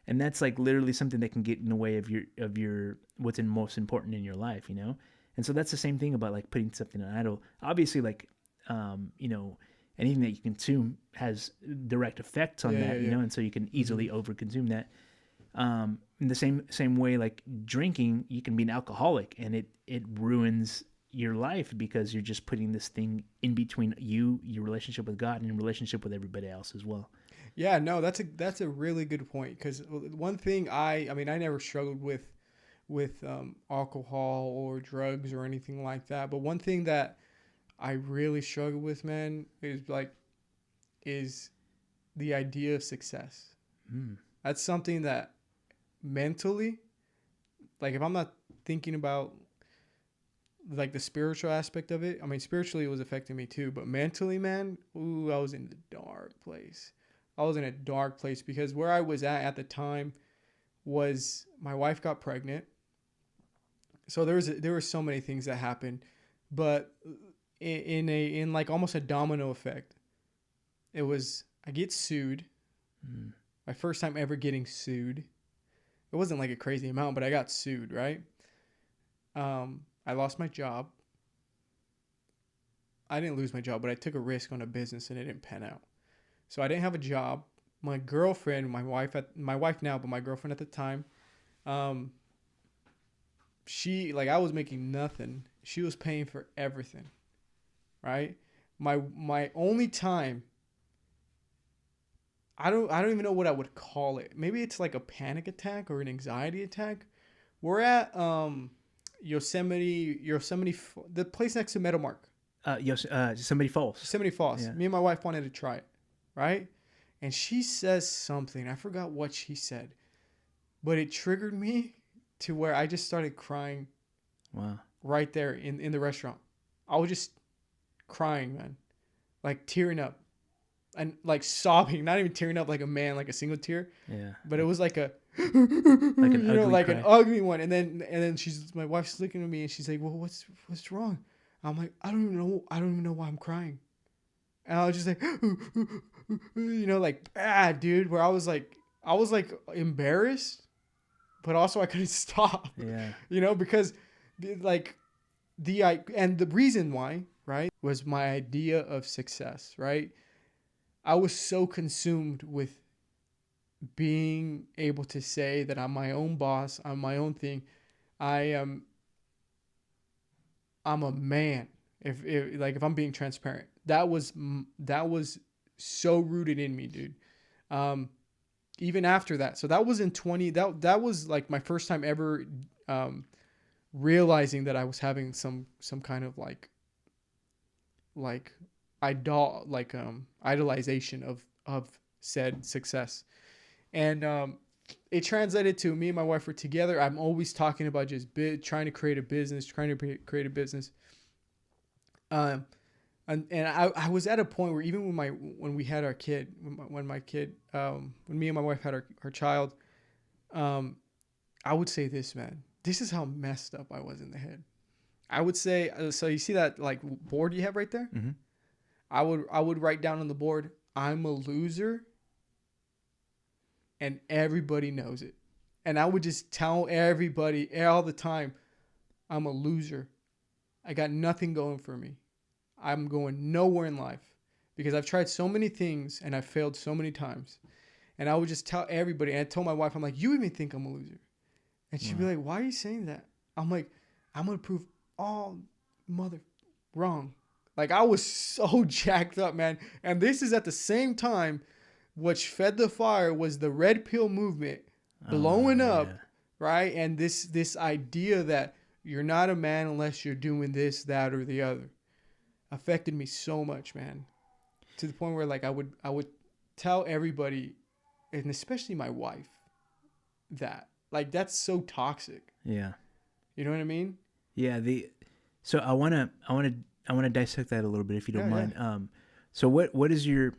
And that's like literally something that can get in the way of your what's most important in your life, And so that's the same thing about like putting something on idle. Obviously, like anything that you consume has direct effects on that, and so you can easily overconsume that. In the same way, like drinking, you can be an alcoholic and it ruins your life because you're just putting this thing in between your relationship with God and your relationship with everybody else as well. Yeah, no, that's a really good point, because one thing I never struggled with alcohol or drugs or anything like that, but one thing that I really struggle with, man, is the idea of success. That's something that mentally, like if I'm not thinking about like the spiritual aspect of it, spiritually it was affecting me too, but mentally, man, I was in the dark place. I was in a dark place because where I was at the time was my wife got pregnant. So there were so many things that happened, but in like almost a domino effect. It was, I get sued. My first time ever getting sued. It wasn't like a crazy amount, but I got sued, right? I lost my job. I didn't lose my job, but I took a risk on a business and it didn't pan out. So I didn't have a job. My girlfriend, my wife now, but my girlfriend at the time, she, like, I was making nothing. She was paying for everything, right? My only time, I don't even know what I would call it. Maybe it's like a panic attack or an anxiety attack. We're at Yosemite, the place next to Meadowmark. Yosemite Falls. Yosemite Falls. Yeah. Me and my wife wanted to try it, right? And she says something. I forgot what she said, but it triggered me to where I just started crying. Wow. Right there in the restaurant. I was just crying, man. Like tearing up. and like sobbing, not even tearing up like a man, like a single tear. Yeah. But it was like a, Like an you know, ugly like cry. an ugly one. And then my wife's looking at me and she's like, well, what's wrong? I'm like, I don't even know why I'm crying. And I was just like, you know, like bad, dude, where I was like embarrassed, but also I couldn't stop, Yeah. you know, because like and the reason why, right, was my idea of success, right? I was so consumed with being able to say that I'm my own boss, I'm my own thing. I'm a man. If I'm being transparent, that was so rooted in me, dude. Um, Even after that, so that was in 20. That was like my first time ever realizing that I was having some kind of like idolization of said success, and it translated to me and my wife were together. I'm always talking about just trying to create a business, create a business. Um, and I was at a point where even when we had our kid, when me and my wife had our child, I would say this, man, this is how messed up I was in the head. I would say, so you see that like board you have right there? Mm-hmm. I would write down on the board, I'm a loser, and everybody knows it. And I would just tell everybody all the time, I'm a loser. I got nothing going for me. I'm going nowhere in life because I've tried so many things and I've failed so many times. And I would just tell everybody. And I told my wife, I'm like, you even think I'm a loser? And she'd be like, why are you saying that? I'm like, I'm going to prove all mother wrong. Like, I was so jacked up, man. And this is at the same time, which fed the fire was the red pill movement blowing up, right? And this idea that you're not a man unless you're doing this, that, or the other affected me so much, man. To the point where like I would tell everybody, and especially my wife, that like that's so toxic. Yeah. You know what I mean? Yeah. So I wanna dissect that a little bit if you don't mind. Yeah. So what is your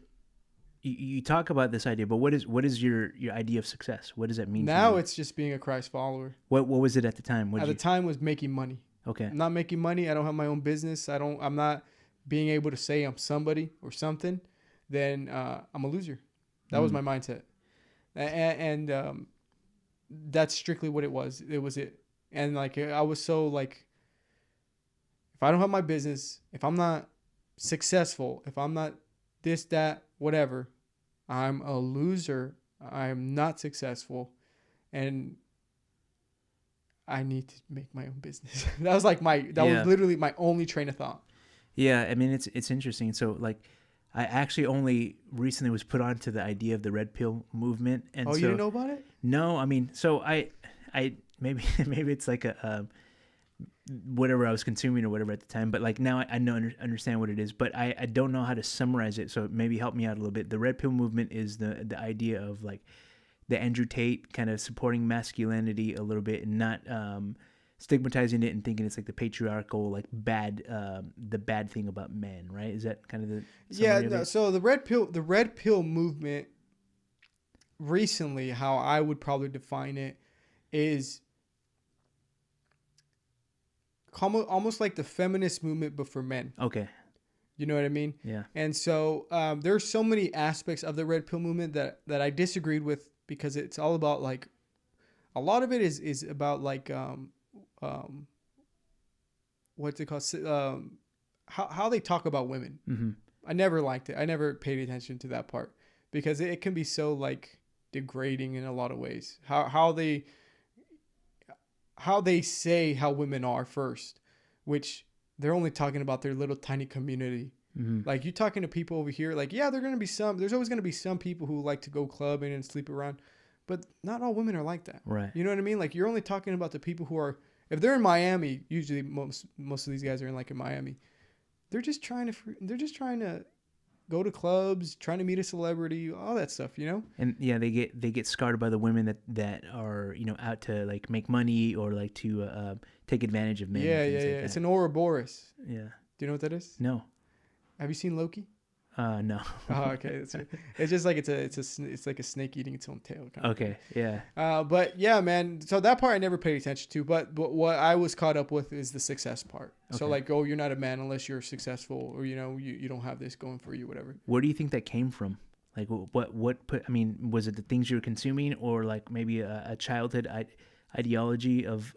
you talk about this idea, but what is your idea of success? What does that mean? Now it's just being a Christ follower. What was it at the time? At the time was making money. Okay. I'm not making money. I don't have my own business. I'm not being able to say I'm somebody or something. Then I'm a loser. That was my mindset. And that's strictly what it was. It was it. And like I was so like, if I don't have my business, if I'm not successful, if I'm not this, that, whatever, I'm a loser. I'm not successful, and I need to make my own business. That was like was literally my only train of thought. Yeah, I mean it's interesting. So like, I actually only recently was put onto the idea of the red pill movement, and you didn't know about it? No, I mean, so I maybe it's like a whatever I was consuming or whatever at the time, but like now I know understand what it is, but I don't know how to summarize it. So maybe help me out a little bit. The red pill movement is the idea of like the Andrew Tate kind of supporting masculinity a little bit and not stigmatizing it and thinking it's like the patriarchal, like bad, the bad thing about men, right? Is that kind of the summary of it? So the red pill movement recently, how I would probably define it is almost like the feminist movement, but for men. Okay. You know what I mean? Yeah. And so there's so many aspects of the red pill movement that I disagreed with, because it's all about like, a lot of it is about like, what's it called? How they talk about women. Mm-hmm. I never liked it. I never paid attention to that part because it can be so like degrading in a lot of ways. How they say how women are first, which they're only talking about their little tiny community. Mm-hmm. Like you talking to people over here, like, yeah, there's always going to be some people who like to go clubbing and sleep around, but not all women are like that. Right. You know what I mean? Like you're only talking about the people who are, if they're in Miami, usually most of these guys are in Miami. They're just trying to go to clubs, trying to meet a celebrity, all that stuff, you know? And yeah, they get scarred by the women that are, you know, out to like make money or like to take advantage of men. Yeah. It's an Ouroboros. Yeah. Do you know what that is? No. Have you seen Loki? No. Oh, okay. It's just like it's like a snake eating its own tail. Kind of Okay. Yeah. but yeah, man. So that part I never paid attention to. But what I was caught up with is the success part. So Okay. like, oh, you're not a man unless you're successful, or you don't have this going for you, whatever. Where do you think that came from? Like, what put? I mean, was it the things you were consuming, or like maybe a childhood ideology of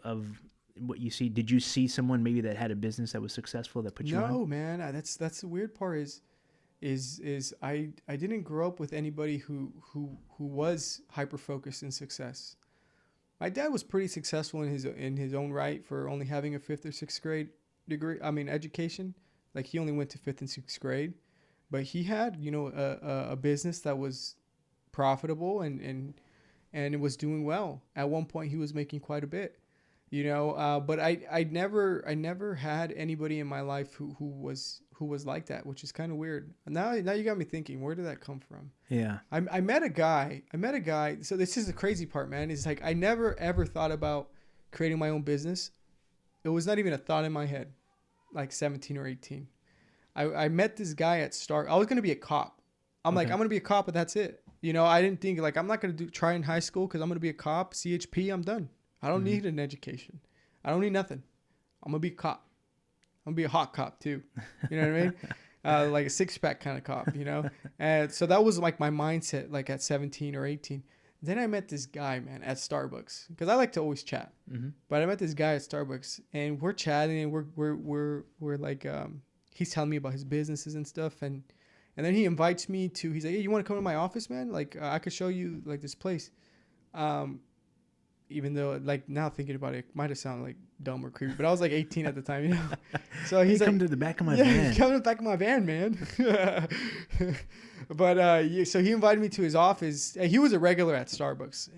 what you see? Did you see someone maybe that had a business that was successful that put you on? No, man. That's the weird part is I didn't grow up with anybody who was hyper focused in success. My dad was pretty successful in his own right for only having a 5th or 6th grade degree. I mean, education. Like he only went to 5th and 6th grade, but he had a business that was profitable and it was doing well. At one point, he was making quite a bit. But I never had anybody in my life who was like that, which is kind of weird. Now you got me thinking, where did that come from? Yeah. I met a guy. So this is the crazy part, man. Is like I never ever thought about creating my own business. It was not even a thought in my head, like 17 or 18. I met this guy at Star. I was gonna be a cop. I'm like, I'm gonna be a cop, but that's it. I didn't think like I'm not gonna try in high school because I'm gonna be a cop. CHP, I'm done. I don't need an education. I don't need nothing. I'm gonna be a cop. I'm gonna be a hot cop too. You know what I mean? Like a 6-pack kind of cop. And so that was like my mindset, like at 17 or 18. Then I met this guy, man, at Starbucks because I like to always chat. Mm-hmm. But I met this guy at Starbucks, and we're chatting, and we're like, he's telling me about his businesses and stuff, and then he invites me to. He's like, hey, you want to come to my office, man? Like I could show you like this place. Even though like now thinking about it might have sounded like dumb or creepy, but I was like 18 at the time, So he's Hey, like, come to the back of my van. come to the back of my van, man. But so he invited me to his office. He was a regular at Starbucks,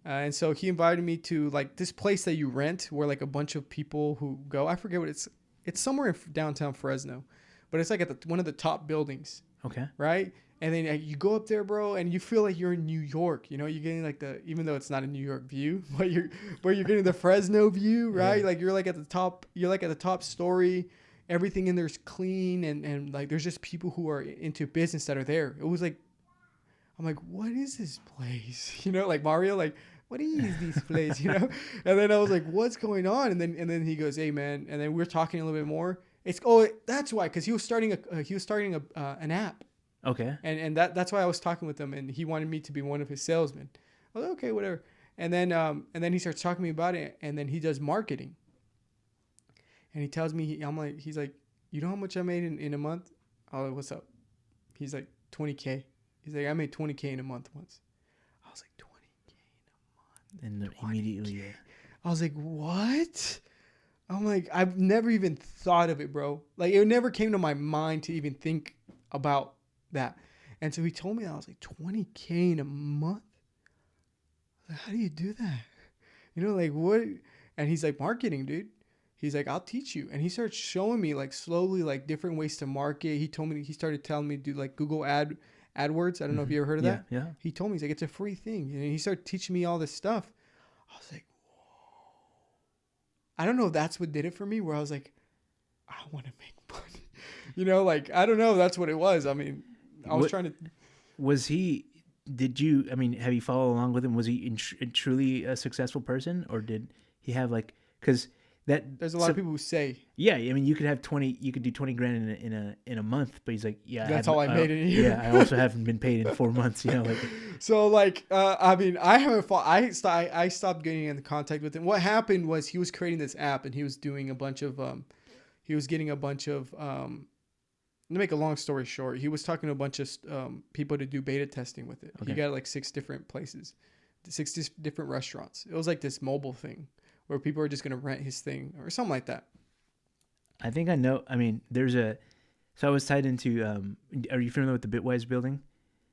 and so he invited me to like this place that you rent, where like a bunch of people who go. I forget what it's. It's somewhere in downtown Fresno, but it's like at one of the top buildings. Okay. Right. And then you go up there, bro, and you feel like you're in New York. You're getting like even though it's not a New York view, but you're getting the Fresno view, right? Yeah. Like you're like at the top. You're like at the top story. Everything in there's clean, and like there's just people who are into business that are there. It was like, I'm like, what is this place? Like Mario, like what is this place? And then I was like, what's going on? And then he goes, hey man, and then we're talking a little bit more. That's why, because he was starting an app. Okay. And that's why I was talking with him, and he wanted me to be one of his salesmen. I was like, okay, whatever. And then he starts talking to me about it, and then he does marketing. And he tells me, he's like, you know how much I made in a month? I was like, what's up? He's like, 20K. He's like, I made 20K in a month once. I was like, 20K in a month. And immediately, yeah. I was like, what? I'm like, I've never even thought of it, bro. Like, it never came to my mind to even think about that. And so he told me that. I was like, 20K in a month? Like, how do you do that? Like what? And he's like, marketing, dude. He's like, I'll teach you. And he starts showing me like slowly like different ways to market. He started telling me to do like Google AdWords. I don't know if you ever heard of that. Yeah. He told me, he's like, it's a free thing. And he started teaching me all this stuff. I was like, whoa. I don't know if that's what did it for me, where I was like, I want to make money. Like, I don't know if that's what it was. I mean, I was trying to. Was he? Did you? I mean, have you followed along with him? Was he truly a successful person, or did he have like? Because there's a lot of people who say. Yeah, I mean, you could have 20. You could do 20 grand in a month, but he's like, yeah, that's all I made in a year. Yeah, I also haven't been paid in 4 months. Like. So like, I mean, I haven't. I stopped getting in contact with him. What happened was he was creating this app, and he was doing a bunch of. He was getting a bunch of. To make a long story short, he was talking to a bunch of people to do beta testing with it. Okay. He got like 6 different places, 6 different restaurants. It was like this mobile thing where people are just going to rent his thing or something like that. I think I know. I mean, so I was tied into, are you familiar with the Bitwise building?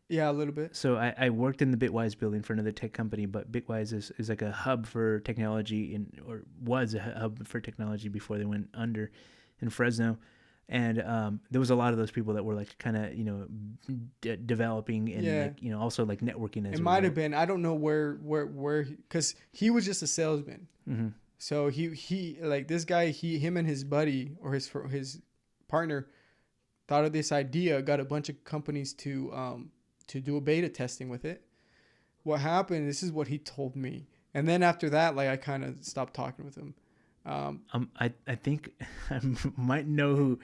Yeah, a little bit. So I worked in the Bitwise building for another tech company, but Bitwise is like a hub for technology or was a hub for technology before they went under in Fresno. And there was a lot of those people that were like kind of developing and like, also like networking as well. It might have been. I don't know where because he was just a salesman. Mm-hmm. So he like this guy, him and his buddy or his partner thought of this idea, got a bunch of companies to do a beta testing with it. What happened, this is what he told me. And then after that, like, I kind of stopped talking with him. I think I might know who.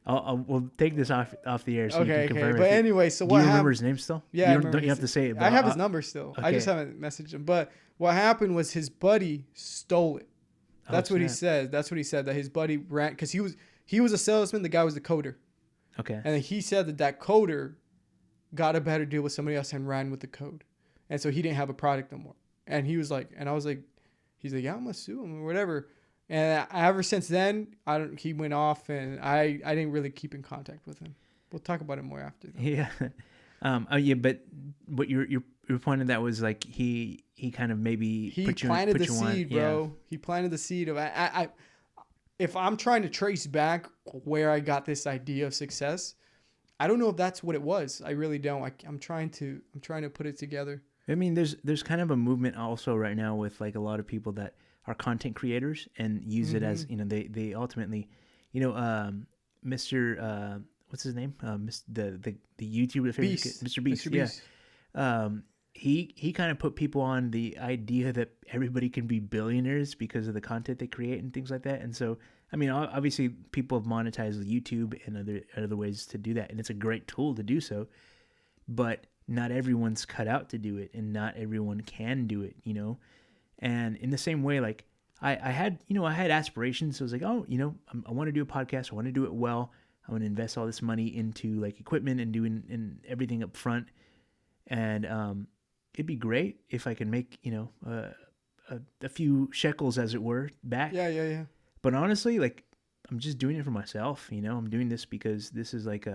We'll take this off the air so you can confirm. But anyway, so do what you remember happened? his name still? Yeah, you don't have to say it. But I have his number still. Okay. I just haven't messaged him. But what happened was his buddy stole it. That's what he said. That's what he said, that his buddy ran, because he was a salesman. The guy was the coder. Okay. And he said that coder got a better deal with somebody else and ran with the code, and so he didn't have a product no more. And he was like, and I was like, he's like, yeah, I'm gonna sue him or whatever. And ever since then, he went off, and I didn't really keep in contact with him. We'll talk about it more after. Though. Yeah. But what your point of that was like he kind of maybe planted the seed, bro. Yeah. He planted the seed of I if I'm trying to trace back where I got this idea of success, I don't know if that's what it was. I really don't. I'm trying to put it together. I mean, there's kind of a movement also right now with like a lot of people that are content creators and use it as, they ultimately, Mr. What's his name? The YouTuber, Mr. Beast. Yeah. He kind of put people on the idea that everybody can be billionaires because of the content they create and things like that. And so, I mean, obviously people have monetized YouTube and other ways to do that. And it's a great tool to do so, but not everyone's cut out to do it, and not everyone can do it, And in the same way, like I had aspirations. So I was like, I want to do a podcast. I want to do it well. I want to invest all this money into like equipment and doing everything up front. And it'd be great if I can make, a few shekels, as it were, back. Yeah. But honestly, like, I'm just doing it for myself. I'm doing this because this is like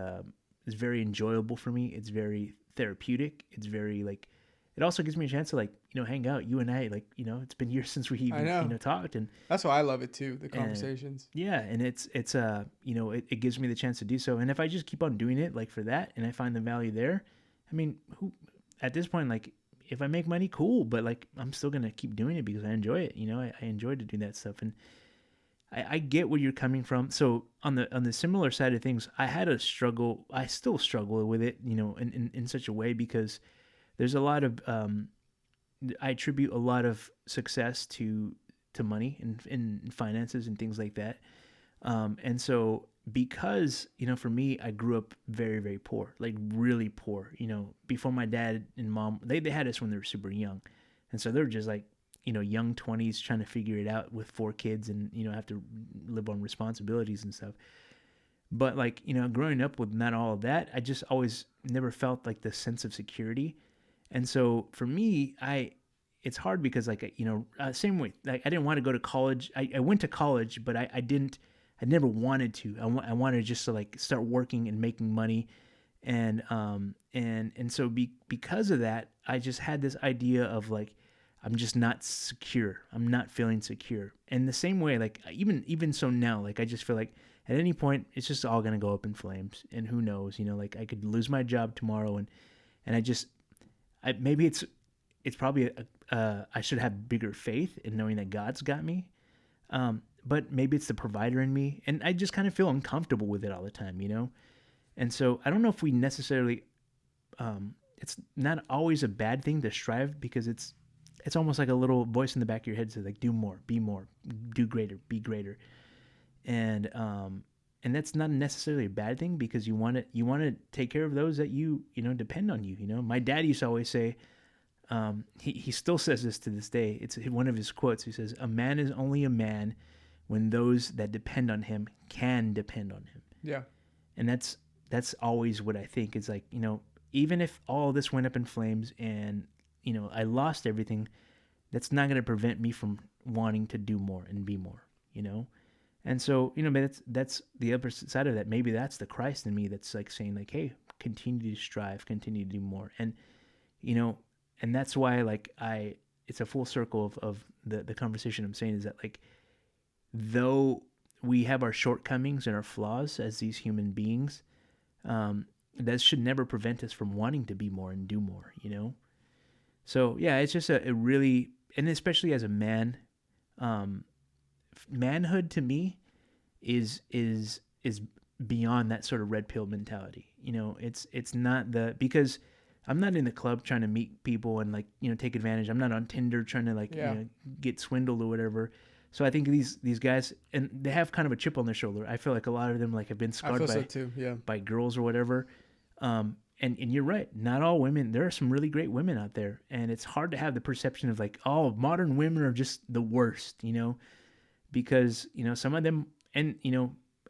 it's very enjoyable for me. It's very therapeutic. It's very like, it also gives me a chance to like, hang out. You and I, like, it's been years since we even talked, and that's why I love it too. The conversations. And it's it gives me the chance to do so. And if I just keep on doing it, like for that, and I find the value there, I mean, at this point, like, if I make money, cool. But like, I'm still gonna keep doing it because I enjoy it. I enjoy to do that stuff, and I get where you're coming from. So on the similar side of things, I had a struggle. I still struggle with it, in such a way, because there's a lot of I attribute a lot of success to money and finances and things like that. And so because, for me, I grew up very, very poor, like really poor, before my dad and mom, they had us when they were super young. And so they're just like, young 20s trying to figure it out with 4 kids and, have to live on responsibilities and stuff. But like, growing up with not all of that, I just always never felt like the sense of security. And so for me, it's hard because like, same way, like I didn't want to go to college. I went to college, but I never wanted to. I wanted just to like start working and making money. And so because of that, I just had this idea of like, I'm just not secure. I'm not feeling secure. And the same way, like even so now, like I just feel like at any point it's just all gonna go up in flames. And who knows, like I could lose my job tomorrow, and maybe it's probably I should have bigger faith in knowing that God's got me. But maybe it's the provider in me, and I just kind of feel uncomfortable with it all the time, And so I don't know if we necessarily, it's not always a bad thing to strive, because it's almost like a little voice in the back of your head says like, do more, be more, do greater, be greater. And that's not necessarily a bad thing, because you want to take care of those that you depend on you. My dad used to always say, he still says this to this day. It's one of his quotes. He says, "A man is only a man when those that depend on him can depend on him." Yeah. And that's always what I think. It's like, even if all this went up in flames and, I lost everything, that's not going to prevent me from wanting to do more and be more, And so, that's the other side of that. Maybe that's the Christ in me that's like saying like, hey, continue to strive, continue to do more. And, and that's why like it's a full circle of the conversation I'm saying, is that like, though we have our shortcomings and our flaws as these human beings, that should never prevent us from wanting to be more and do more, So yeah, it's just a really, and especially as a man, manhood to me is beyond that sort of red pill mentality. It's not because I'm not in the club trying to meet people and like, take advantage. I'm not on Tinder trying to like, get swindled or whatever. So I think these guys, and they have kind of a chip on their shoulder. I feel like a lot of them like have been scarred by girls or whatever. And you're right. Not all women. There are some really great women out there, and it's hard to have the perception of like, oh, modern women are just the worst, because some of them, and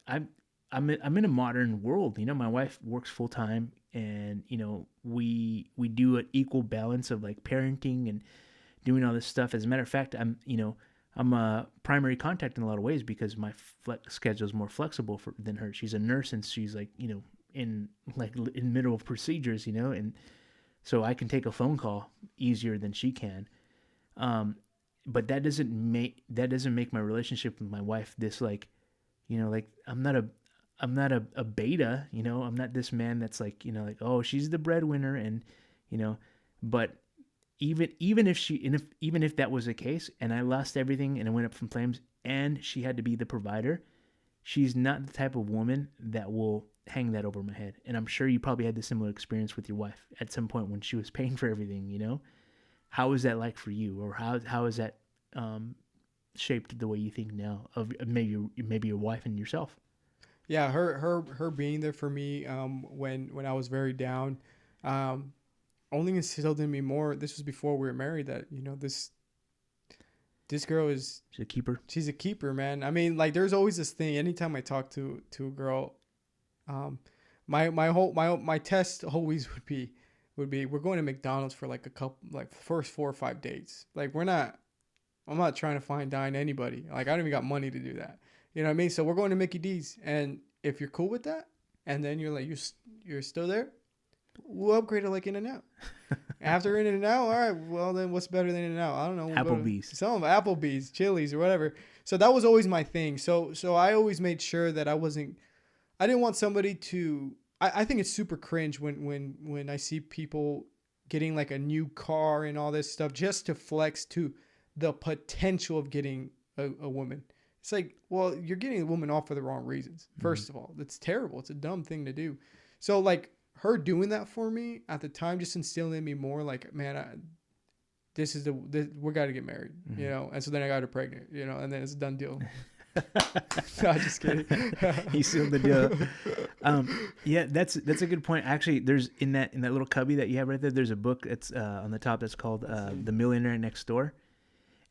I'm in a modern world. My wife works full time, and we do an equal balance of like parenting and doing all this stuff. As a matter of fact, I'm a primary contact in a lot of ways because my schedule is more flexible than her. She's a nurse, and she's like in the middle of procedures, and so I can take a phone call easier than she can. But that doesn't make my relationship with my wife this like, like I'm not a beta, I'm not this man that's like, like, oh, she's the breadwinner, and but even if that was the case and I lost everything and I went up from flames and she had to be the provider, she's not the type of woman that will hang that over my head. And I'm sure you probably had the similar experience with your wife at some point when she was paying for everything. How is that like for you, or how is that shaped the way you think now of maybe your wife and yourself? Yeah, her being there for me when I was very down, only instilled in me more. This was before we were married, that this girl is, she's a keeper. She's a keeper, man. I mean, like, there's always this thing. Anytime I talk to a girl, my test always would be we're going to McDonald's for like first 4 or 5 dates. Like, I'm not trying to dine anybody. Like, I don't even got money to do that. You know what I mean? So we're going to Mickey D's, and if you're cool with that, and then you're like you're still there, we'll upgrade it like In-N-Out. After In-N-Out, all right, well then what's better than In-N-Out? I don't know. Applebee's. Applebee's, Chili's, or whatever. So that was always my thing. So I always made sure that I didn't want somebody to. I think it's super cringe when I see people getting like a new car and all this stuff just to flex to the potential of getting a woman. It's like, well, you're getting a woman off for the wrong reasons. First of all, that's terrible. It's a dumb thing to do. So like, her doing that for me at the time just instilled in me more like, man, we got to get married, And so then I got her pregnant, and then it's a done deal. No, just kidding. He sealed the deal. Yeah, that's a good point. Actually, there's in that little cubby that you have right there, there's a book that's on the top that's called The Millionaire Next Door.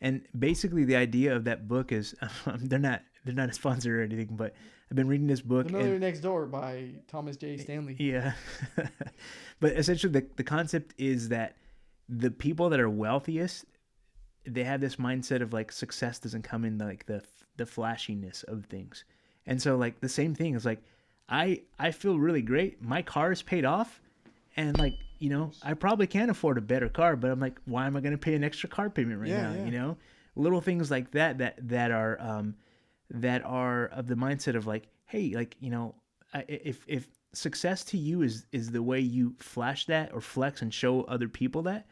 And basically the idea of that book is they're not a sponsor or anything, but I've been reading this book. The Millionaire Next Door by Thomas J. Stanley. Yeah. But essentially the concept is that the people that are wealthiest, they have this mindset of like success doesn't come in like the flashiness of things. And so like the same thing is like, I feel really great. My car is paid off, and like, I probably can afford a better car, but I'm like, why am I going to pay an extra car payment right now? Yeah. Little things like that are of the mindset of like, hey, like, if success to you is the way you flash that or flex and show other people that,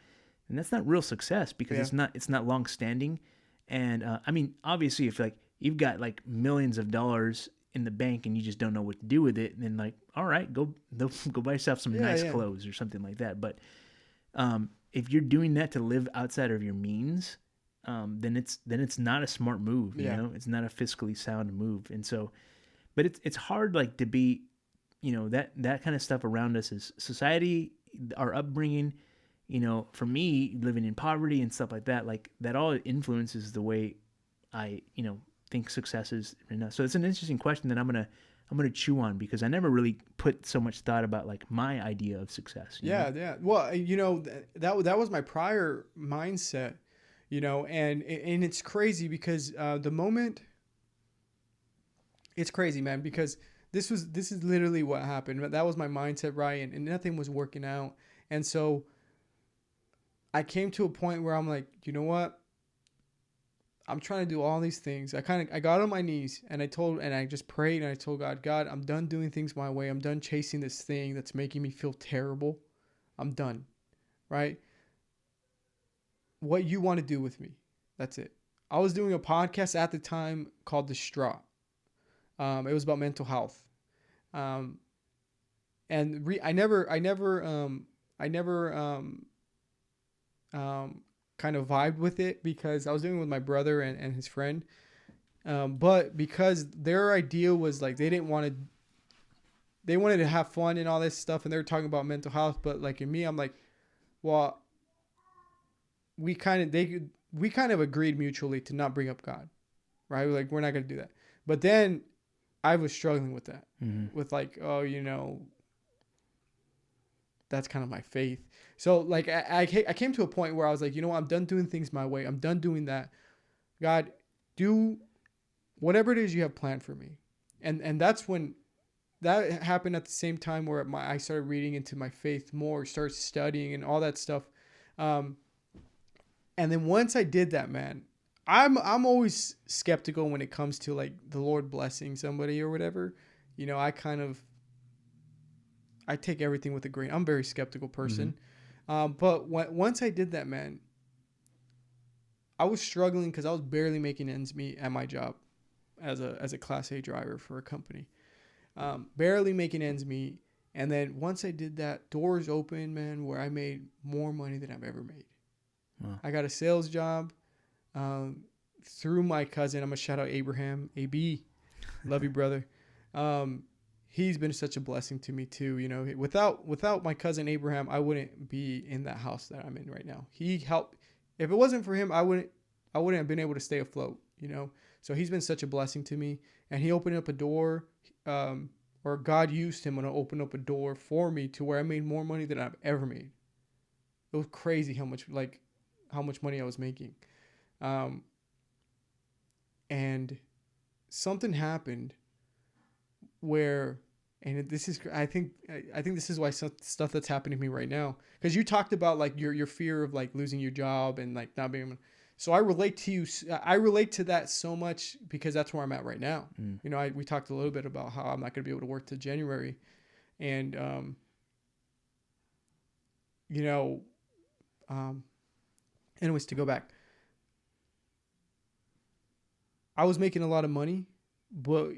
then that's not real success, because it's not long standing. And I mean, obviously, if like you've got like millions of dollars in the bank and you just don't know what to do with it, and then like, all right, go buy yourself some nice clothes or something like that. But if you're doing that to live outside of your means, then it's not a smart move. It's not a fiscally sound move. And so, but it's hard like to be, that kind of stuff around us is society, our upbringing. For me, living in poverty and stuff like that, like that all influences the way I think success is right now. So it's an interesting question that I'm gonna chew on, because I never really put so much thought about like my idea of success. Yeah. Well, that was my prior mindset, and it's crazy because the moment, it's crazy, man, because this is literally what happened. That was my mindset, right? And nothing was working out, and so I came to a point where I'm like, you know what? I'm trying to do all these things. I got on my knees and I just prayed and I told God, I'm done doing things my way. I'm done chasing this thing that's making me feel terrible. I'm done. Right? What you want to do with me. That's it. I was doing a podcast at the time called Distraught. It was about mental health. Um, I never kind of vibed with it because I was doing it with my brother and his friend. But because their idea was like they wanted to have fun and all this stuff, and they were talking about mental health. But like in me, I'm like, well, we kind of agreed mutually to not bring up God, right? Like we're not gonna do that. But then I was struggling with that, with like, oh, that's kind of my faith. So like I came to a point where I was like, you know what? I'm done doing things my way. I'm done doing that. God, do whatever it is you have planned for me. And that's when that happened at the same time where I started reading into my faith more, started studying and all that stuff. And then once I did that, man, I'm always skeptical when it comes to like the Lord blessing somebody or whatever. I take everything with a grain. I'm a very skeptical person. But once I did that, man, I was struggling because I was barely making ends meet at my job as a Class A driver for a company. Barely making ends meet. And then once I did that, doors opened, man, where I made more money than I've ever made. Wow. I got a sales job through my cousin. I'm going to shout out Abraham, AB. Love you, brother. He's been such a blessing to me too. Without my cousin Abraham, I wouldn't be in that house that I'm in right now. He helped. If it wasn't for him, I wouldn't have been able to stay afloat. So he's been such a blessing to me, and he opened up a door, or God used him to open up a door for me to where I made more money than I've ever made. It was crazy how much money I was making, and something happened where, and this is, I think this is why some stuff that's happening to me right now, because you talked about like your fear of like losing your job and like not being able. So I relate to that so much because that's where I'm at right now. We talked a little bit about how I'm not going to be able to work till January, and anyways, to go back, I was making a lot of money, but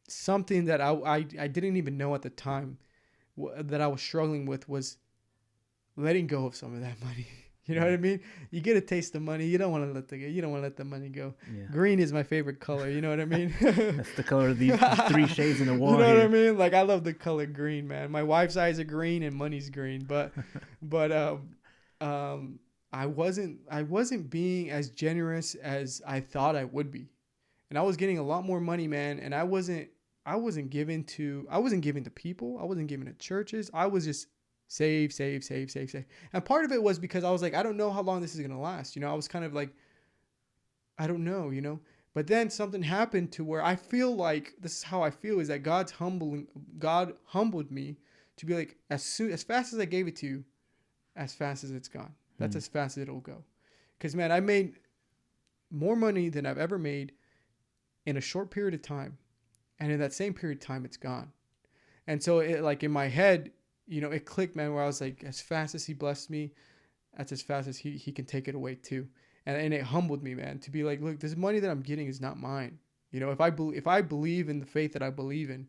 something that I didn't even know at the time that I was struggling with was letting go of some of that money. You know what I mean? You get a taste of money. You don't want to let the money go. Yeah. Green is my favorite color. You know what I mean? That's the color of the three shades in the wall. You know what I mean? Like I love the color green, man. My wife's eyes are green and money's green, but I wasn't being as generous as I thought I would be, and I was getting a lot more money, man. And I wasn't giving to people. I wasn't giving to churches. I was just save. And part of it was because I was like, I don't know how long this is going to last. I was kind of like, I don't know, but then something happened to where I feel like this is how I feel is that God humbled me to be like, as fast as I gave it to you, as fast as it's gone. That's as fast as it'll go. Cause man, I made more money than I've ever made in a short period of time. And in that same period of time, it's gone. And so it like in my head, it clicked, man, where I was like, as fast as he blessed me, that's as fast as he can take it away too. And it humbled me, man, to be like, look, this money that I'm getting is not mine. If I believe in the faith that I believe in,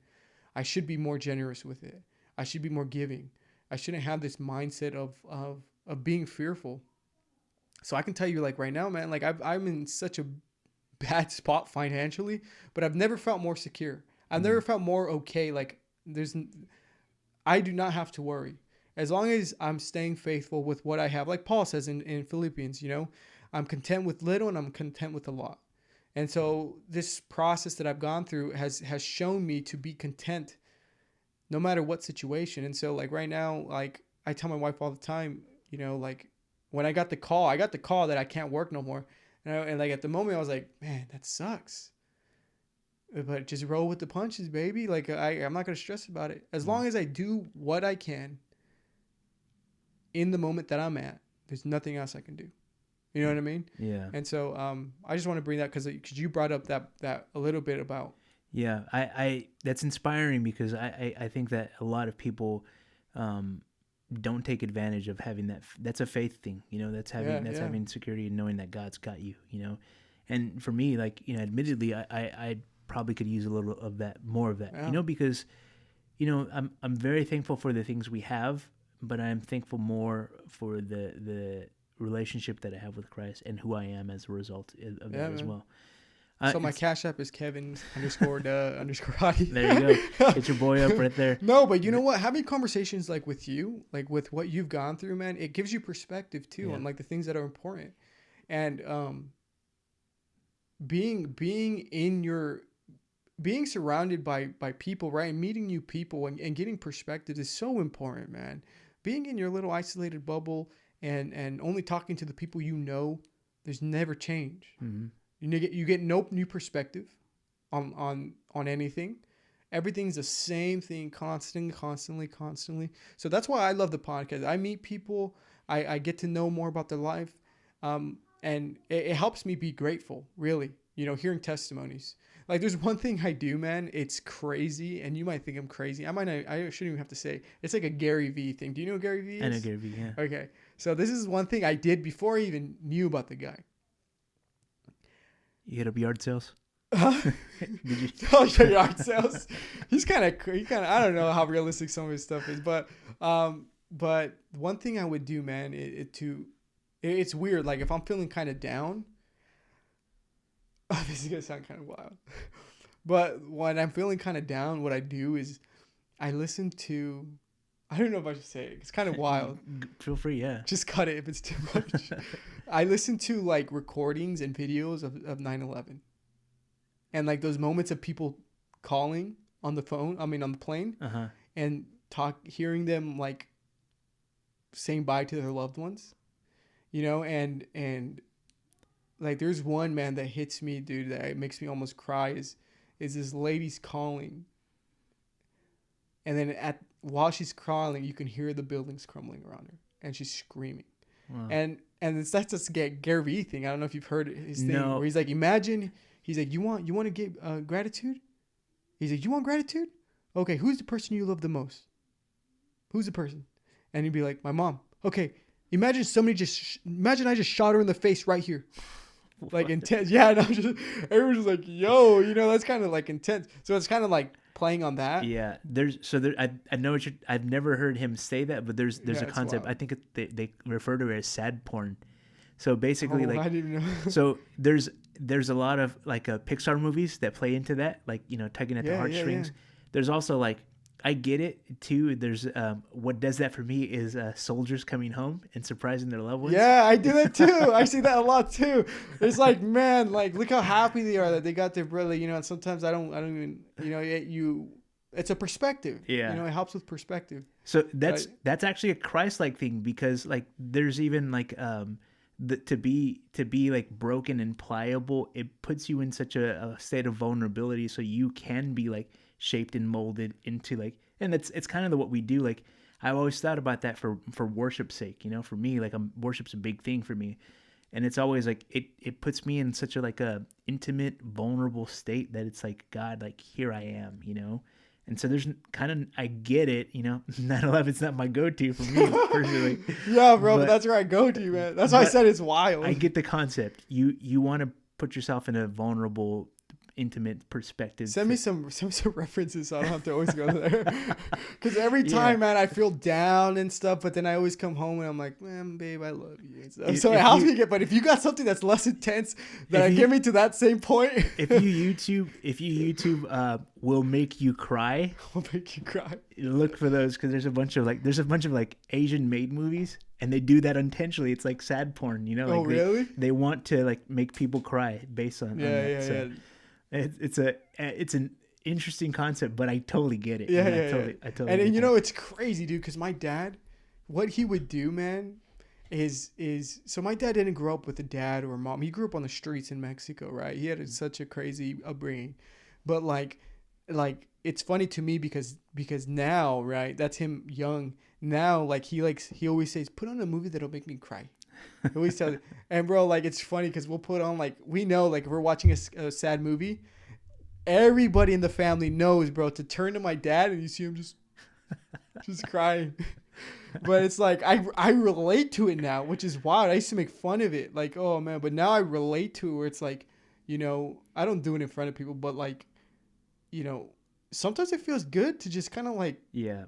I should be more generous with it. I should be more giving. I shouldn't have this mindset of being fearful. So I can tell you, like right now, man, like I'm in such a bad spot financially, but I've never felt more secure. I've never felt more okay. Like I do not have to worry. As long as I'm staying faithful with what I have, like Paul says in Philippians, I'm content with little and I'm content with a lot. And so this process that I've gone through has shown me to be content no matter what situation. And so like right now, like I tell my wife all the time, like when I got the call that I can't work no more. And like at the moment I was like, man, that sucks. But just roll with the punches, baby. Like I'm not going to stress about it. As long as I do what I can in the moment that I'm at, there's nothing else I can do. You know what I mean? Yeah. And so I just want to bring that because you brought up that a little bit about. Yeah, I that's inspiring because I think that a lot of people don't take advantage of having that. That's a faith thing, that's having security and knowing that God's got you, And for me, like, admittedly, I probably could use a little of that, more of that, Yeah. you know, because, you know, I'm very thankful for the things we have, but I'm thankful more for the relationship that I have with Christ and who I am as a result of that as man. well. So my Cash App is Kevin _ Hadi. There you go. Get your boy up right there. No, but you know what? Having conversations like with you, like with what you've gone through, man, it gives you perspective too on like the things that are important. And being surrounded by people, right? And meeting new people and getting perspective is so important, man. Being in your little isolated bubble and only talking to the people you know, there's never change. Mm-hmm. You get no new perspective on anything. Everything's the same thing, constantly. So that's why I love the podcast. I meet people, I get to know more about their life, and it helps me be grateful. Really, you know, hearing testimonies. Like there's one thing I do, man. It's crazy, and you might think I'm crazy. I shouldn't even have to say. It's like a Gary Vee thing. Do you know what Gary Vee is? I know Gary Vee. Yeah. Okay, so this is one thing I did before I even knew about the guy. You hit up yard sales? Did you? Oh, yeah, yard sales. He kind of. I don't know how realistic some of his stuff is, but one thing I would do, man, it's weird. Like if I'm feeling kind of down, this is gonna sound kind of wild, but when I'm feeling kind of down, what I do is I listen to. I don't know if I should say it. It's kind of wild. Feel free, yeah. Just cut it if it's too much. I listen to like recordings and videos of 9/11. And like those moments of people calling on the phone, on the plane, and hearing them like saying bye to their loved ones, you know, and like there's one, man, that hits me, dude, that makes me almost cry is this lady's calling. And then while she's crawling, you can hear the buildings crumbling around her, and she's screaming. Wow. And that's just a Gary Vee thing. I don't know if you've heard his thing where he's like, imagine, he's like, you want to give gratitude? He's like, you want gratitude? Okay, who's the person you love the most? Who's the person? And he'd be like, my mom. Okay, imagine I just shot her in the face right here. Like intense. Yeah, and everyone's just like, yo, you know, that's kind of like intense. So it's kind of like playing on that. Yeah, I know I've never heard him say that, but there's a concept. Wild. I think they refer to it as sad porn. So basically, I didn't even know. So there's a lot of like Pixar movies that play into that, like, you know, tugging at the heartstrings. Yeah. There's also like, I get it too. There's what does that for me is soldiers coming home and surprising their loved ones. Yeah, I do that too. I see that a lot too. It's like, man, like look how happy they are that they got their brother. You know, and sometimes I don't even, you know, it's a perspective. Yeah, you know, it helps with perspective. So that's actually a Christ-like thing, because like there's even like to be like broken and pliable, it puts you in such a state of vulnerability, so you can be like shaped and molded into like, and it's kind of what we do. Like I've always thought about that for worship's sake, you know, for me, like worship's a big thing for me, and it's always like it puts me in such a intimate, vulnerable state that it's like, God, like here I am, you know. And so there's kind of, I get it, you know, 9/11's not my go-to for me personally. Yeah, bro, but that's where I go to, man. That's why I said it's wild. I get the concept. You want to put yourself in a vulnerable, intimate perspective. Send me some references so I don't have to always go there. Because every time, man, I feel down and stuff, but then I always come home and I'm like, man, babe, I love you. And stuff. So it helps me but if you got something that's less intense that get me to that same point. if you YouTube will make you cry. Will make you cry. Look for those, because there's a bunch of like Asian made movies, and they do that intentionally. It's like sad porn, you know. Like really? They want to like make people cry based on that. So it's an interesting concept, but I totally get it. I totally. And you know, it's crazy, dude, because my dad, what he would do, man, is so my dad didn't grow up with a dad or a mom. He grew up on the streets in Mexico, right? He had such a crazy upbringing, but like it's funny to me because now, right? That's him young. Now, like he always says, put on a movie that'll make me cry. He always tells it. And bro, like it's funny because we'll put on, like, we know, like we're watching a sad movie. Everybody in the family knows, bro, to turn to my dad and you see him just crying. But it's like I relate to it now, which is wild. I used to make fun of it, like, oh man, but now I relate to it where it's like, you know, I don't do it in front of people, but like you know, sometimes it feels good to just kind of like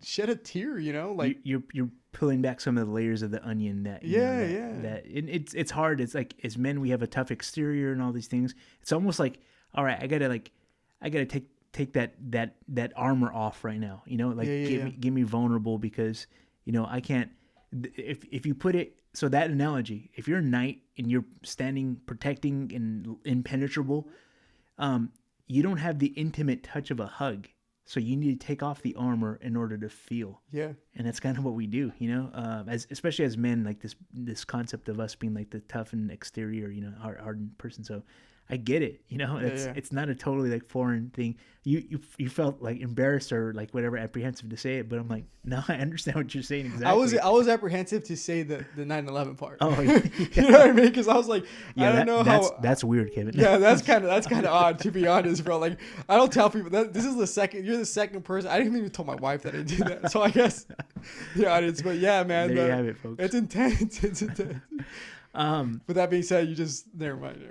shed a tear, you know, like you're pulling back some of the layers of the onion that it's hard. It's like, as men, we have a tough exterior and all these things. It's almost like, all right, I gotta take that armor off right now, you know, like get me vulnerable, because, you know, I can't, if you put it, so that analogy, if you're a knight and you're standing protecting and impenetrable, you don't have the intimate touch of a hug. So you need to take off the armor in order to feel. Yeah. And that's kind of what we do, you know, especially as men, like this concept of us being like the tough and exterior, you know, hardened person. So I get it, you know, it's not a totally like foreign thing. You felt like embarrassed or like whatever, apprehensive to say it, but I'm like, no, I understand what you're saying exactly. I was apprehensive to say the 9/11 part. Oh, yeah. You know what I mean? Because I was like, I don't know how. That's weird, Kevin. Yeah, that's kind of odd, to be honest, bro. Like, I don't tell people that. This is you're the second person. I didn't even tell my wife that I did that. So I guess the audience, but yeah, man, there you have it, folks. It's intense. It's intense. With that being said, never mind.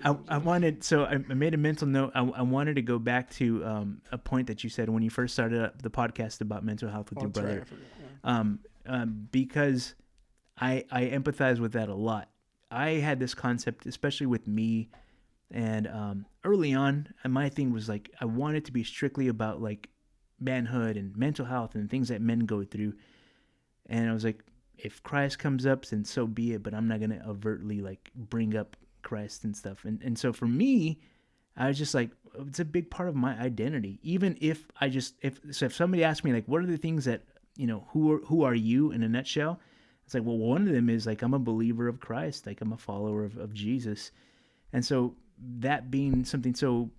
I made a mental note. I wanted to go back to a point that you said when you first started up the podcast about mental health with your brother. Right, because I empathize with that a lot. I had this concept, especially with me, and early on, my thing was like, I wanted to be strictly about like manhood and mental health and things that men go through. And I was like, if Christ comes up, then so be it, but I'm not going to overtly like bring up Christ and stuff. And so for me, I was just like, it's a big part of my identity. Even if if somebody asked me like, what are the things that, you know, who are you in a nutshell? It's like, well, one of them is like, I'm a believer of Christ. Like, I'm a follower of Jesus. And so that being something so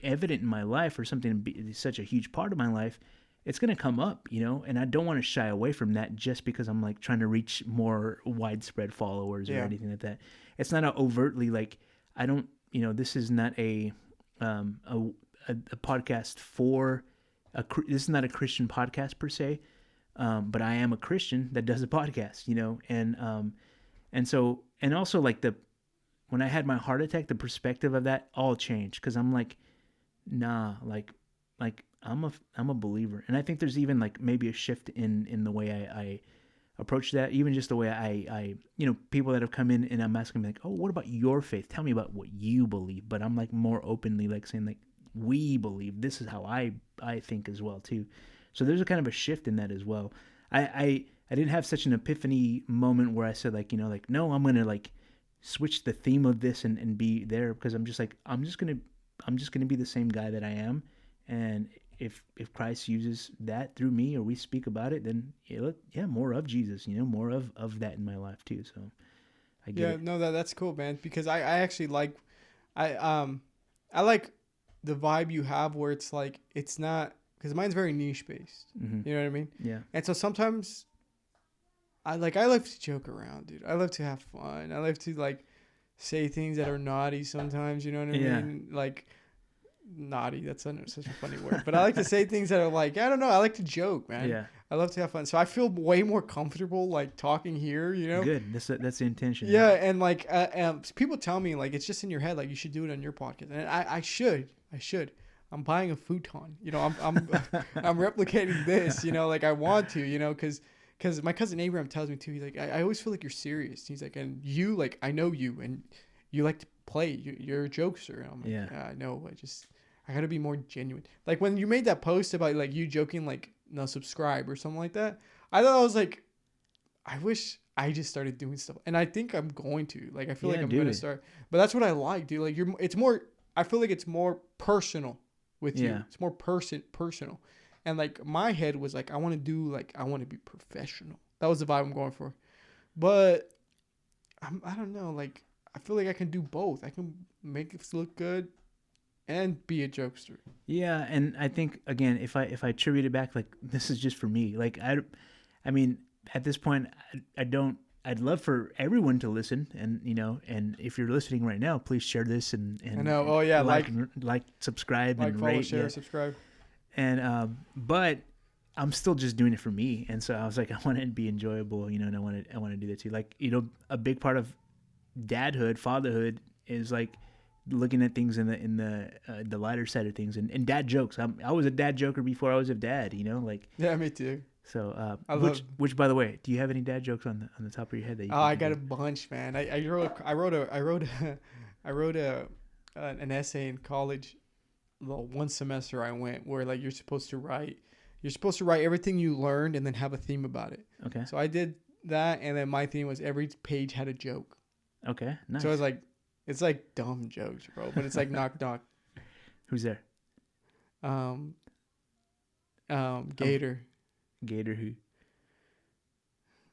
evident in my life, or something such a huge part of my life, it's going to come up, you know, and I don't want to shy away from that just because I'm like trying to reach more widespread followers or anything like that. It's not overtly like, I don't, you know, this is not a podcast for this is not a Christian podcast per se. But I am a Christian that does a podcast, you know, and so, and also like when I had my heart attack, the perspective of that all changed. 'Cause I'm like, nah, like I'm a believer. And I think there's even like maybe a shift in the way I approach that, even just the way I, you know, people that have come in and I'm asking like, oh, what about your faith? Tell me about what you believe. But I'm like more openly like saying like, we believe, this is how I think as well too. So there's a kind of a shift in that as well. I didn't have such an epiphany moment where I said like, you know, like, no, I'm going to like switch the theme of this and be there, because I'm just like, I'm just going to be the same guy that I am. And if Christ uses that through me, or we speak about it, then more of Jesus, you know, more of that in my life too. So I get it. No, that's cool, man. Because I actually like, I like the vibe you have where it's like, it's not, because mine's very niche based. Mm-hmm. You know what I mean? Yeah. And so sometimes I love to joke around, dude. I love to have fun. I love to like say things that are naughty sometimes, you know what I mean? Like, naughty, that's such a funny word. But I like to say things that are like, I don't know, I like to joke, man. Yeah. I love to have fun. So I feel way more comfortable like talking here, you know? Good. That's the intention. Yeah, and like people tell me like it's just in your head, like you should do it on your podcast. And I should. I'm buying a futon, you know, I'm replicating this, you know, like I want to, you know, because my cousin Abraham tells me too, he's like, I always feel like you're serious. He's like, and you, like, I know you, and you like to play, you're a jokester. And I'm like, yeah, I know, I gotta be more genuine. Like when you made that post about like you joking, like, no, subscribe or something like that, I thought I was like, I wish I just started doing stuff, and I think I'm going to, like, I feel like I'm gonna start, but that's what I like, dude. Like it's more, I feel like it's more personal with you. It's more personal. And like my head was like, I want to be professional. That was the vibe I'm going for. But I don't know, like I feel like I can do both. I can make it look good and be a jokester. Yeah, and I think again, if I attribute it back, like this is just for me. Like I mean, at this point, I'd love for everyone to listen, and you know, and if you're listening right now, please share this and I know. Oh yeah, like subscribe, like, and follow, rate, share, subscribe. And but I'm still just doing it for me, and so I was like, I want it to be enjoyable, you know, and I want to do that too. Like, you know, a big part of dadhood, fatherhood is like looking at things in the lighter side of things, and dad jokes. I was a dad joker before I was a dad. Like. Yeah, me too. So, I love. which by the way, do you have any dad jokes on the top of your head that you? Oh, I got a bunch, man. I wrote an essay in college. The one semester I went where like you're supposed to write everything you learned and then have a theme about it. Okay. So I did that, and then my theme was every page had a joke. Okay, nice. So it's like dumb jokes, bro, but it's like knock knock. Who's there? Gator. Gator who?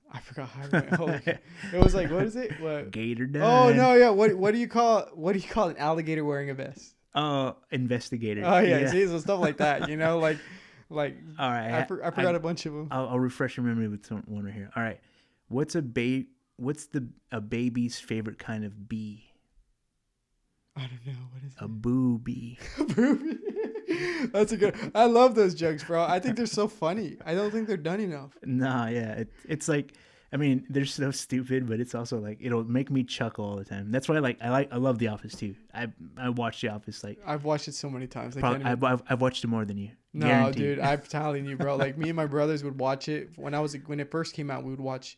I forgot how it went. It was like, what is it? What? Gator done. Oh no, yeah. What do you call an alligator wearing a vest? Oh, investigator. Oh yeah. See, so stuff like that. Like. All right. I forgot a bunch of them. I'll refresh your memory with one right here. All right. What's a baby's favorite kind of bee? I don't know. What is it? A booby. A booby. That's a good. I love those jokes, bro. I think they're so funny. I don't think they're done enough. Nah, yeah. It's like, I mean, they're so stupid, but it's also like it'll make me chuckle all the time. That's why I love The Office too. I watch The Office like I've watched it so many times. I've watched it more than you. No, Guaranteed. dude, I'm telling you, bro. Like me and my brothers would watch it when it first came out. We would watch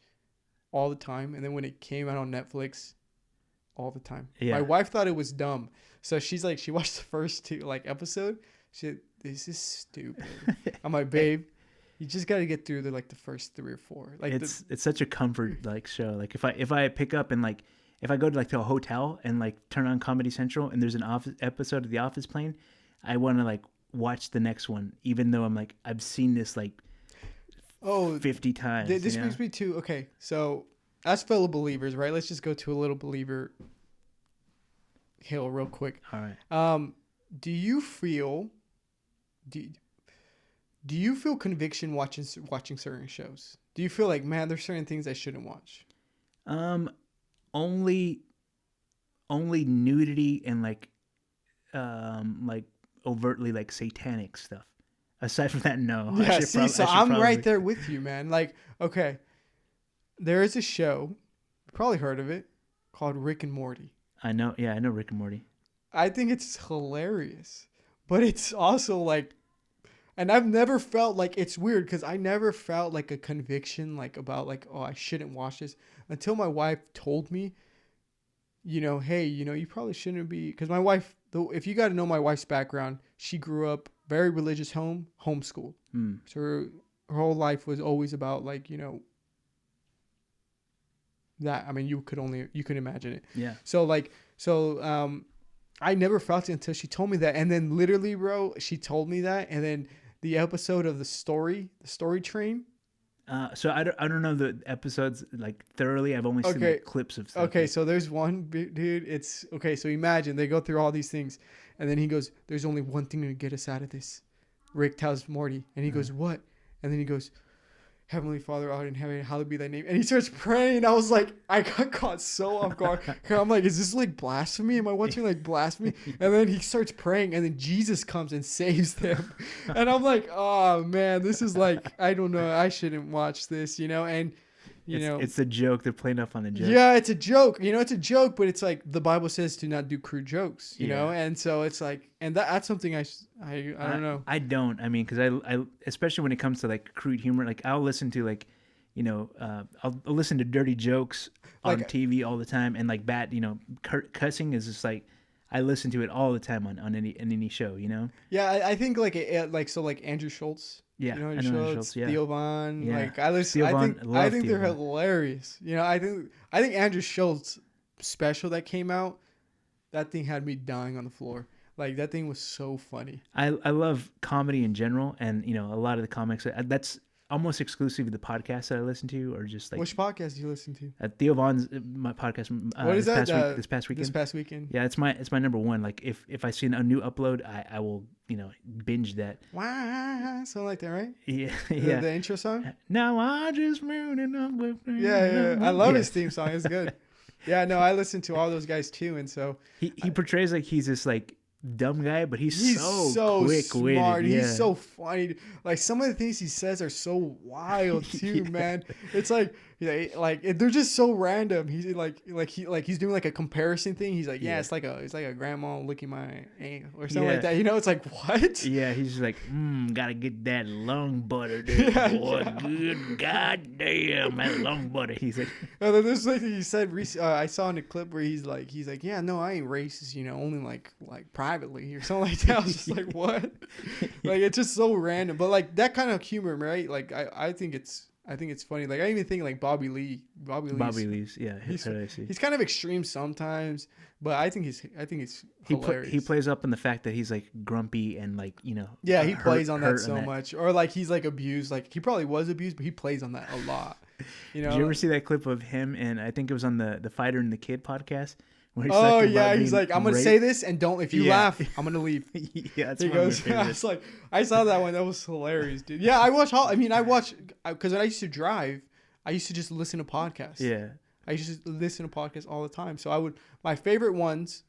all the time, and then when it came out on Netflix, all the time. Yeah. My wife thought it was dumb, so she's like, she watched the first two episode. She said, "This is stupid." I'm like, babe, you just got to get through the first 3 or 4. Like it's such a comfort show. Like if I pick up and if I go to a hotel and turn on Comedy Central and there's an office episode of The Office playing, I want to watch the next one, even though I've seen this 50 times. This brings me to, okay, so as fellow believers, right? Let's just go to a little believer hill real quick. All right. Do you feel conviction watching certain shows? Do you feel like, man, there's certain things I shouldn't watch? Only nudity and overtly satanic stuff. Aside from that, no. Yeah, I'm right there with you, man. Okay, there is a show, you probably heard of it, called Rick and Morty. I know Rick and Morty. I think it's hilarious, but it's also and I've never felt it's weird because I never felt a conviction about oh, I shouldn't watch this until my wife told me, hey, you probably shouldn't be, because my wife, though, if you got to know my wife's background, she grew up very religious homeschooled. So her whole life was always about that. I mean, you could imagine it. Yeah. So I never felt it until she told me that. And then literally, bro, she told me that. And then the episode of the story train. So I don't know the episodes thoroughly. I've only seen clips of stuff. Okay, so there's one dude. It's okay. So imagine they go through all these things, and then he goes, "There's only one thing to get us out of this." Rick tells Morty, and he goes, "What?" And then he goes, "Heavenly Father, art in heaven, hallowed be thy name." And he starts praying. I was like, I got caught so off guard. I'm like, is this blasphemy? Am I watching blasphemy? And then he starts praying, and then Jesus comes and saves them. And I'm like, oh man, this is I don't know. I shouldn't watch this, and it's a joke. They're playing up on the joke. Yeah, it's a joke. It's a joke, but it's the Bible says to not do crude jokes, you know? And so it's and that's something I don't know. I don't. I mean, because I especially when it comes to crude humor, I'll listen to I'll listen to dirty jokes on TV all the time, and bad, cussing is just I listen to it all the time on any show, Yeah, I think Andrew Schultz. Yeah, I know Andrew Schultz, yeah. Theo Von. Yeah. I listen. I think they're Theo Von. hilarious. I think Andrew Schultz special that came out, that thing had me dying on the floor. That thing was so funny. I love comedy in general, and a lot of the comics. That's almost exclusively the podcasts that I listen to, or just Which podcast do you listen to? Theo Von's my podcast. What is that? This past weekend. This past weekend. Yeah, it's my number one. If I see a new upload, I will binge that. Wow, something like that, right? Yeah, yeah. The intro song. Now I just moaning up with. Yeah. I love his theme song. It's good. Yeah, no, I listen to all those guys too, and so he portrays he's this dumb guy, but he's so quick-witted. Smart. Yeah. He's so funny. Some of the things he says are so wild too, man. It's they're just so random. He's he's doing like a comparison thing. He's like, yeah, it's like a grandma licking my ankle or something like that. You know, it's like, what? Yeah, he's just like, gotta get that lung butter, there, boy. Yeah. Good goddamn, that lung butter. He's like, And then there's like he said, I saw in a clip where he's like, yeah, no, I ain't racist, you know, only like privately or something like that. I was just like, what? Like, it's just so random, but like that kind of humor, right? Like, I think it's funny. Like, I even think like Bobby Lee's, yeah, he's kind of extreme sometimes, but I think he's hilarious. He plays up on the fact that he's like grumpy and like, you know. Yeah, he plays on that so much, or like he's like abused. Like he probably was abused, but he plays on that a lot. You know. Did you ever see that clip of him? And I think it was on the Fighter and the Kid podcast. Where he's like, I'm gonna say this, and if you laugh, I'm gonna leave. Yeah, that's he goes. I was like, I saw that one. That was hilarious, dude. Yeah, I watch because when I used to drive, I used to just listen to podcasts. Yeah, I used to listen to podcasts all the time. So my favorite ones,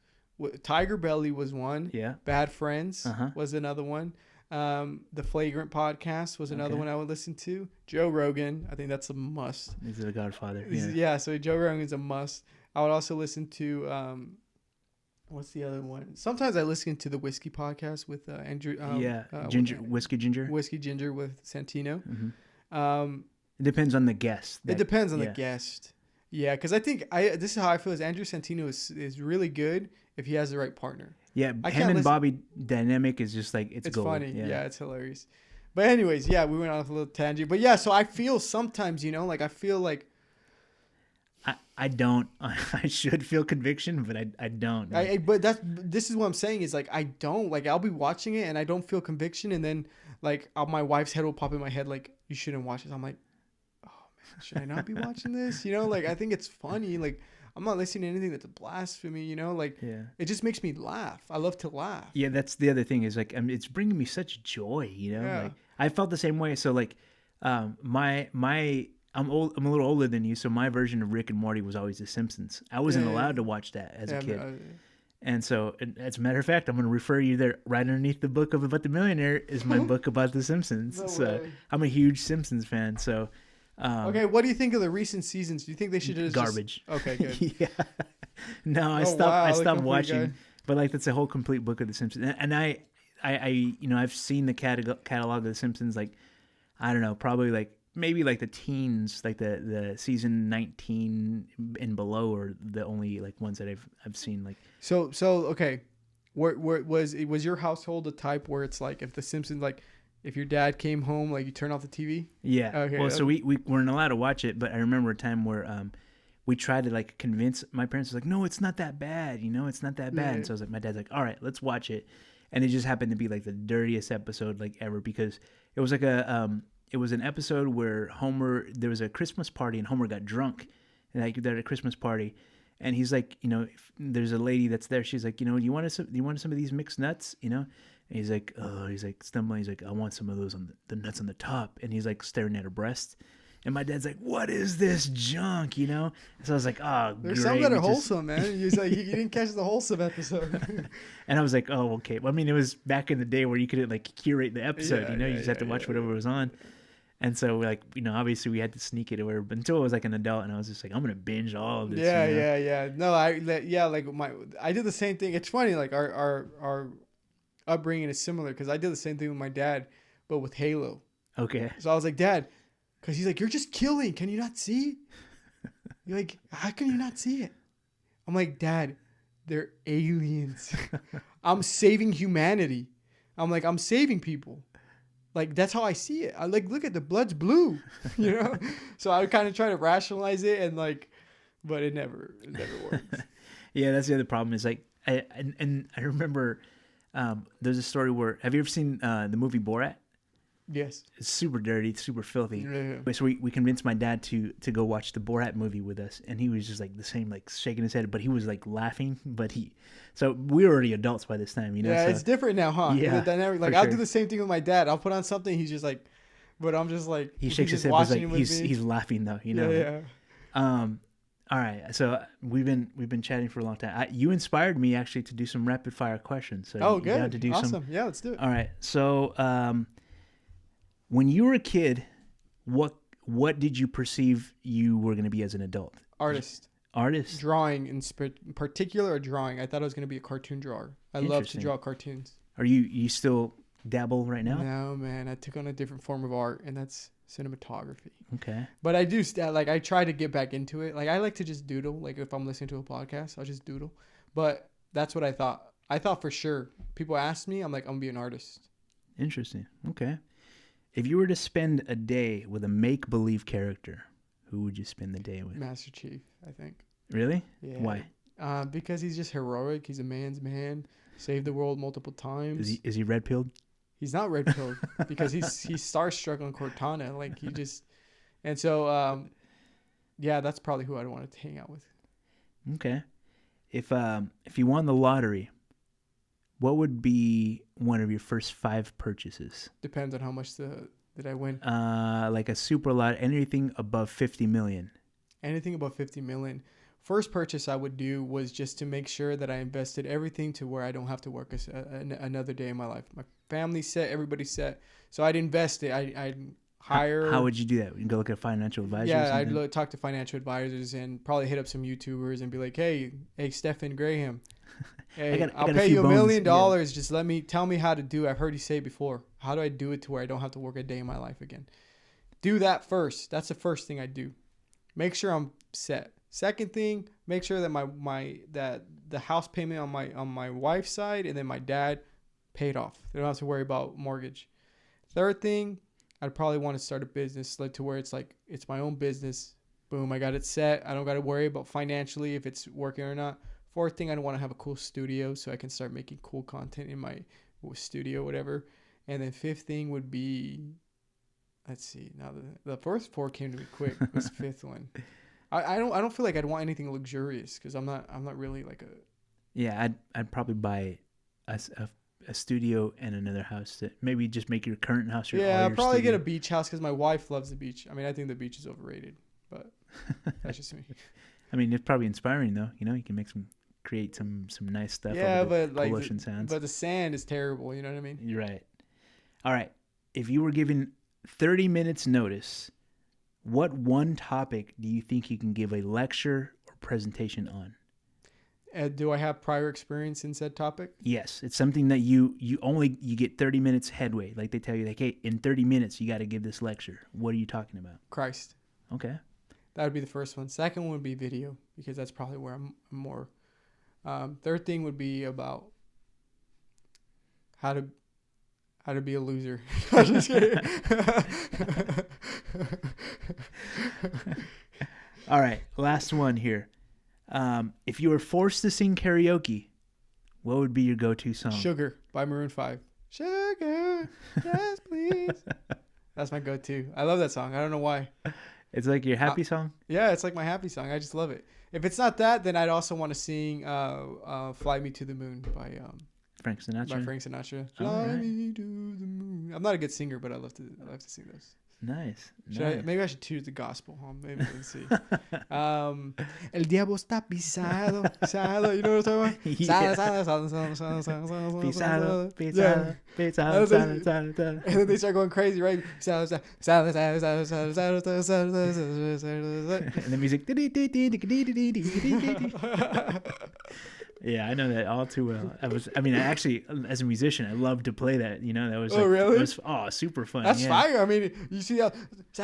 Tiger Belly was one. Yeah. Bad Friends was another one. The Flagrant podcast was another one I would listen to. Joe Rogan, I think that's a must. He's the Godfather. Yeah, so Joe Rogan is a must. I would also listen to what's the other one? Sometimes I listen to the Whiskey podcast with Andrew. Whiskey Ginger. Whiskey Ginger with Santino. Mm-hmm. It depends on the guest. It depends on the guest. Yeah, because I think this is how I feel. Is Andrew Santino is really good if he has the right partner. Yeah, him and Bobby dynamic is just like it's gold. Funny. Yeah, it's hilarious. But anyways, yeah, we went off a little tangent. But yeah, so I feel sometimes, you know, like I feel like. I don't. I should feel conviction, but I don't. But this is what I'm saying is like I don't like I'll be watching it and I don't feel conviction, and then like my wife's head will pop in my head like you shouldn't watch this. I'm like, oh man, should I not be watching this? You know, like I think it's funny. Like I'm not listening to anything that's a blasphemy. You know, like it just makes me laugh. I love to laugh. Yeah, that's the other thing is like it's bringing me such joy. You know, like I felt the same way. So like, I'm a little older than you, so my version of Rick and Morty was always The Simpsons. I wasn't allowed to watch that as a kid. And so, as a matter of fact, I'm going to refer you there right underneath the book of About the Millionaire is my book about The Simpsons. So I'm a huge Simpsons fan. So, okay, what do you think of the recent seasons? Do you think they should just garbage? Okay, good. Yeah. No, I stopped watching. But like that's a whole complete book of The Simpsons. And I you know, I've seen the catalog of The Simpsons. Like I don't know, probably like. Maybe like the teens, like the season 19 and below are the only like ones that I've seen. Like so okay, where was your household the type where it's like if the Simpsons, like if your dad came home, like you turn off the TV? Yeah. Okay. Well, so we weren't allowed to watch it, but I remember a time where we tried to like convince my parents. Was like, no, it's not that bad. You know, it's not that bad. Yeah. And so I was like, my dad's like, all right, let's watch it. And it just happened to be like the dirtiest episode like ever because it was like it was an episode where there was a Christmas party and Homer got drunk, like they're at a Christmas party, and he's like, you know, there's a lady that's there. She's like, you know, you want some of these mixed nuts, you know? And he's like stumbling. He's like, I want some of those on the nuts on the top, and he's like staring at her breast. And my dad's like, what is this junk, you know? So I was like, oh, there's some that are wholesome, man. He's like, you didn't catch the wholesome episode. And I was like, oh, okay. Well, I mean, it was back in the day where you couldn't like curate the episode, you know? You just had to watch whatever was on. And so, like, you know, obviously we had to sneak it away, but until I was like an adult, and I was just like, I'm gonna binge all of this. Yeah, you know? yeah. No, I did the same thing. It's funny, like our upbringing is similar because I did the same thing with my dad, but with Halo. Okay. So I was like, Dad, because he's like, you're just killing. Can you not see? You're like, how can you not see it? I'm like, Dad, they're aliens. I'm saving humanity. I'm like, I'm saving people. Like, that's how I see it. I like, look at the blood's blue, you know? So I kind of try to rationalize it and like, but it never works. Yeah, that's the other problem is like, I remember there's a story where, have you ever seen the movie Borat? Yes. It's super dirty, super filthy. Yeah. So we convinced my dad to go watch the Borat movie with us, and he was just like the same, like shaking his head, but he was like laughing. So we were already adults by this time, you know. Yeah, so, it's different now, huh? Yeah, the dynamic. Like I'll do the same thing with my dad. I'll put on something, he's just like, but I'm just like he shakes his head, but like he's laughing though, you know. Yeah. All right, so we've been chatting for a long time. You inspired me actually to do some rapid fire questions. So good, got to do awesome. Yeah, let's do it. All right, so when you were a kid, what what did you perceive you were going to be as an adult? Artist. Drawing in particular, or drawing. I thought I was going to be a cartoon drawer. I love to draw cartoons. Are you still dabble right now? No, man. I took on a different form of art, and that's cinematography. Okay. But I do I try to get back into it. Like, I like to just doodle. Like, if I'm listening to a podcast, I'll just doodle. But that's what I thought. I thought for sure. People asked me, I'm like, I'm gonna be an artist. Interesting. Okay. If you were to spend a day with a make-believe character, who would you spend the day with? Master Chief, I think. Really? Yeah. Why? Because he's just heroic. He's a man's man. Saved the world multiple times. Is he red-pilled? He's not red-pilled because he's starstruck on Cortana. Like, he just... And so, yeah, that's probably who I'd want to hang out with. Okay. If you won the lottery, what would be one of your first 5 purchases? Depends on how much did I win. Like a super lot, anything above 50 million. Anything above 50 million. First purchase I would do was just to make sure that I invested everything to where I don't have to work another day in my life. My family's set, everybody's set. So I'd invest it. I'd hire. How would you do that? You go look at financial advisors? Yeah, I'd talk to financial advisors and probably hit up some YouTubers and be like, hey, Stephen Graham, hey, I'll pay you $1 million. Yeah. Just tell me how to do it. I've heard you say it before. How do I do it to where I don't have to work a day in my life again? Do that first. That's the first thing I do. Make sure I'm set. Second thing, make sure that that the house payment on my wife's side and then my dad paid off. They don't have to worry about mortgage. Third thing, I'd probably want to start a business like to where it's like it's my own business. Boom, I got it set. I don't got to worry about financially if it's working or not. Fourth thing, I'd want to have a cool studio so I can start making cool content in my studio, whatever. And then fifth thing would be, let's see. Now the first 4 came to me quick. Was the fifth one. I don't feel like I'd want anything luxurious because I'm not really like a. Yeah, I'd probably buy a studio and another house to maybe just make your current house your. Yeah, I'd probably get a beach house because my wife loves the beach. I mean, I think the beach is overrated, but that's just me. I mean, it's probably inspiring though. You know, you can create some nice stuff. Yeah, but like ocean sands. But the sand is terrible. You know what I mean? You're right. All right. If you were given 30 minutes notice, what one topic do you think you can give a lecture or presentation on? Do I have prior experience in said topic? Yes, it's something that you get 30 minutes headway. Like they tell you, like, hey, in 30 minutes you got to give this lecture. What are you talking about? Christ. Okay. That would be the first one. Second one would be video because that's probably where I'm more. Third thing would be about how to be a loser. I'm just kidding. All right, last one here. If you were forced to sing karaoke, what would be your go-to song? Sugar by Maroon 5. Sugar, yes please. That's my go-to. I love that song. I don't know why. It's like your happy song? Yeah, it's like my happy song. I just love it. If it's not that, then I'd also want to sing Fly Me to the Moon by Frank Sinatra. Fly me to the moon. I'm not a good singer, but I love to sing those. Nice. Maybe I should choose the gospel. Maybe let's see. El diablo está pisado. You know what I'm talking about? Pisado. And then they start going crazy, right? And the music. Yeah, I know that all too well. Actually, as a musician, I love to play that. You know, that was. Really? It was super fun. That's fire. I mean, you see how it's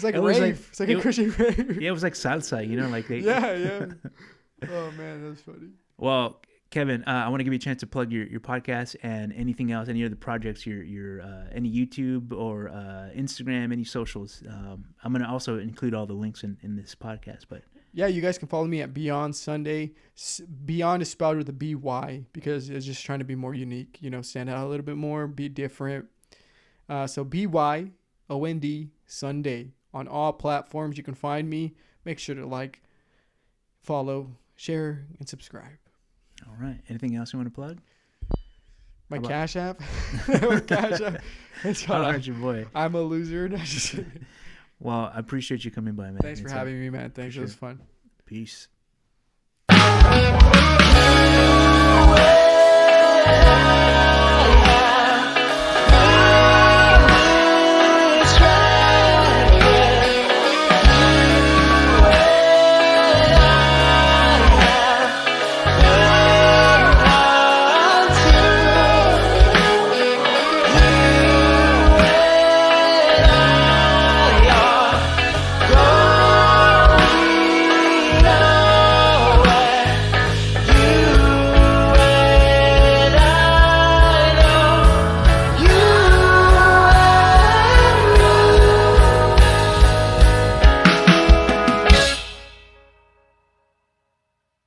like a rave. It's like a Christian rave. Yeah, it was like salsa. You know, like they. Yeah. Oh man, that's funny. Well, Kevin, I want to give you a chance to plug your podcast and anything else, any other projects, your any YouTube or Instagram, any socials. I'm gonna also include all the links in this podcast, but. Yeah, you guys can follow me at Byond Sunday. Beyond is spelled with a B-Y because it's just trying to be more unique, stand out a little bit more, be different. So BYOND Sunday on all platforms. You can find me. Make sure to like, follow, share, and subscribe. All right. Anything else you want to plug? My Cash App. My Cash App. All right, your boy. I'm a loser. Well, I appreciate you coming by, man. Thanks for having me, man. Thanks. It was fun. Peace.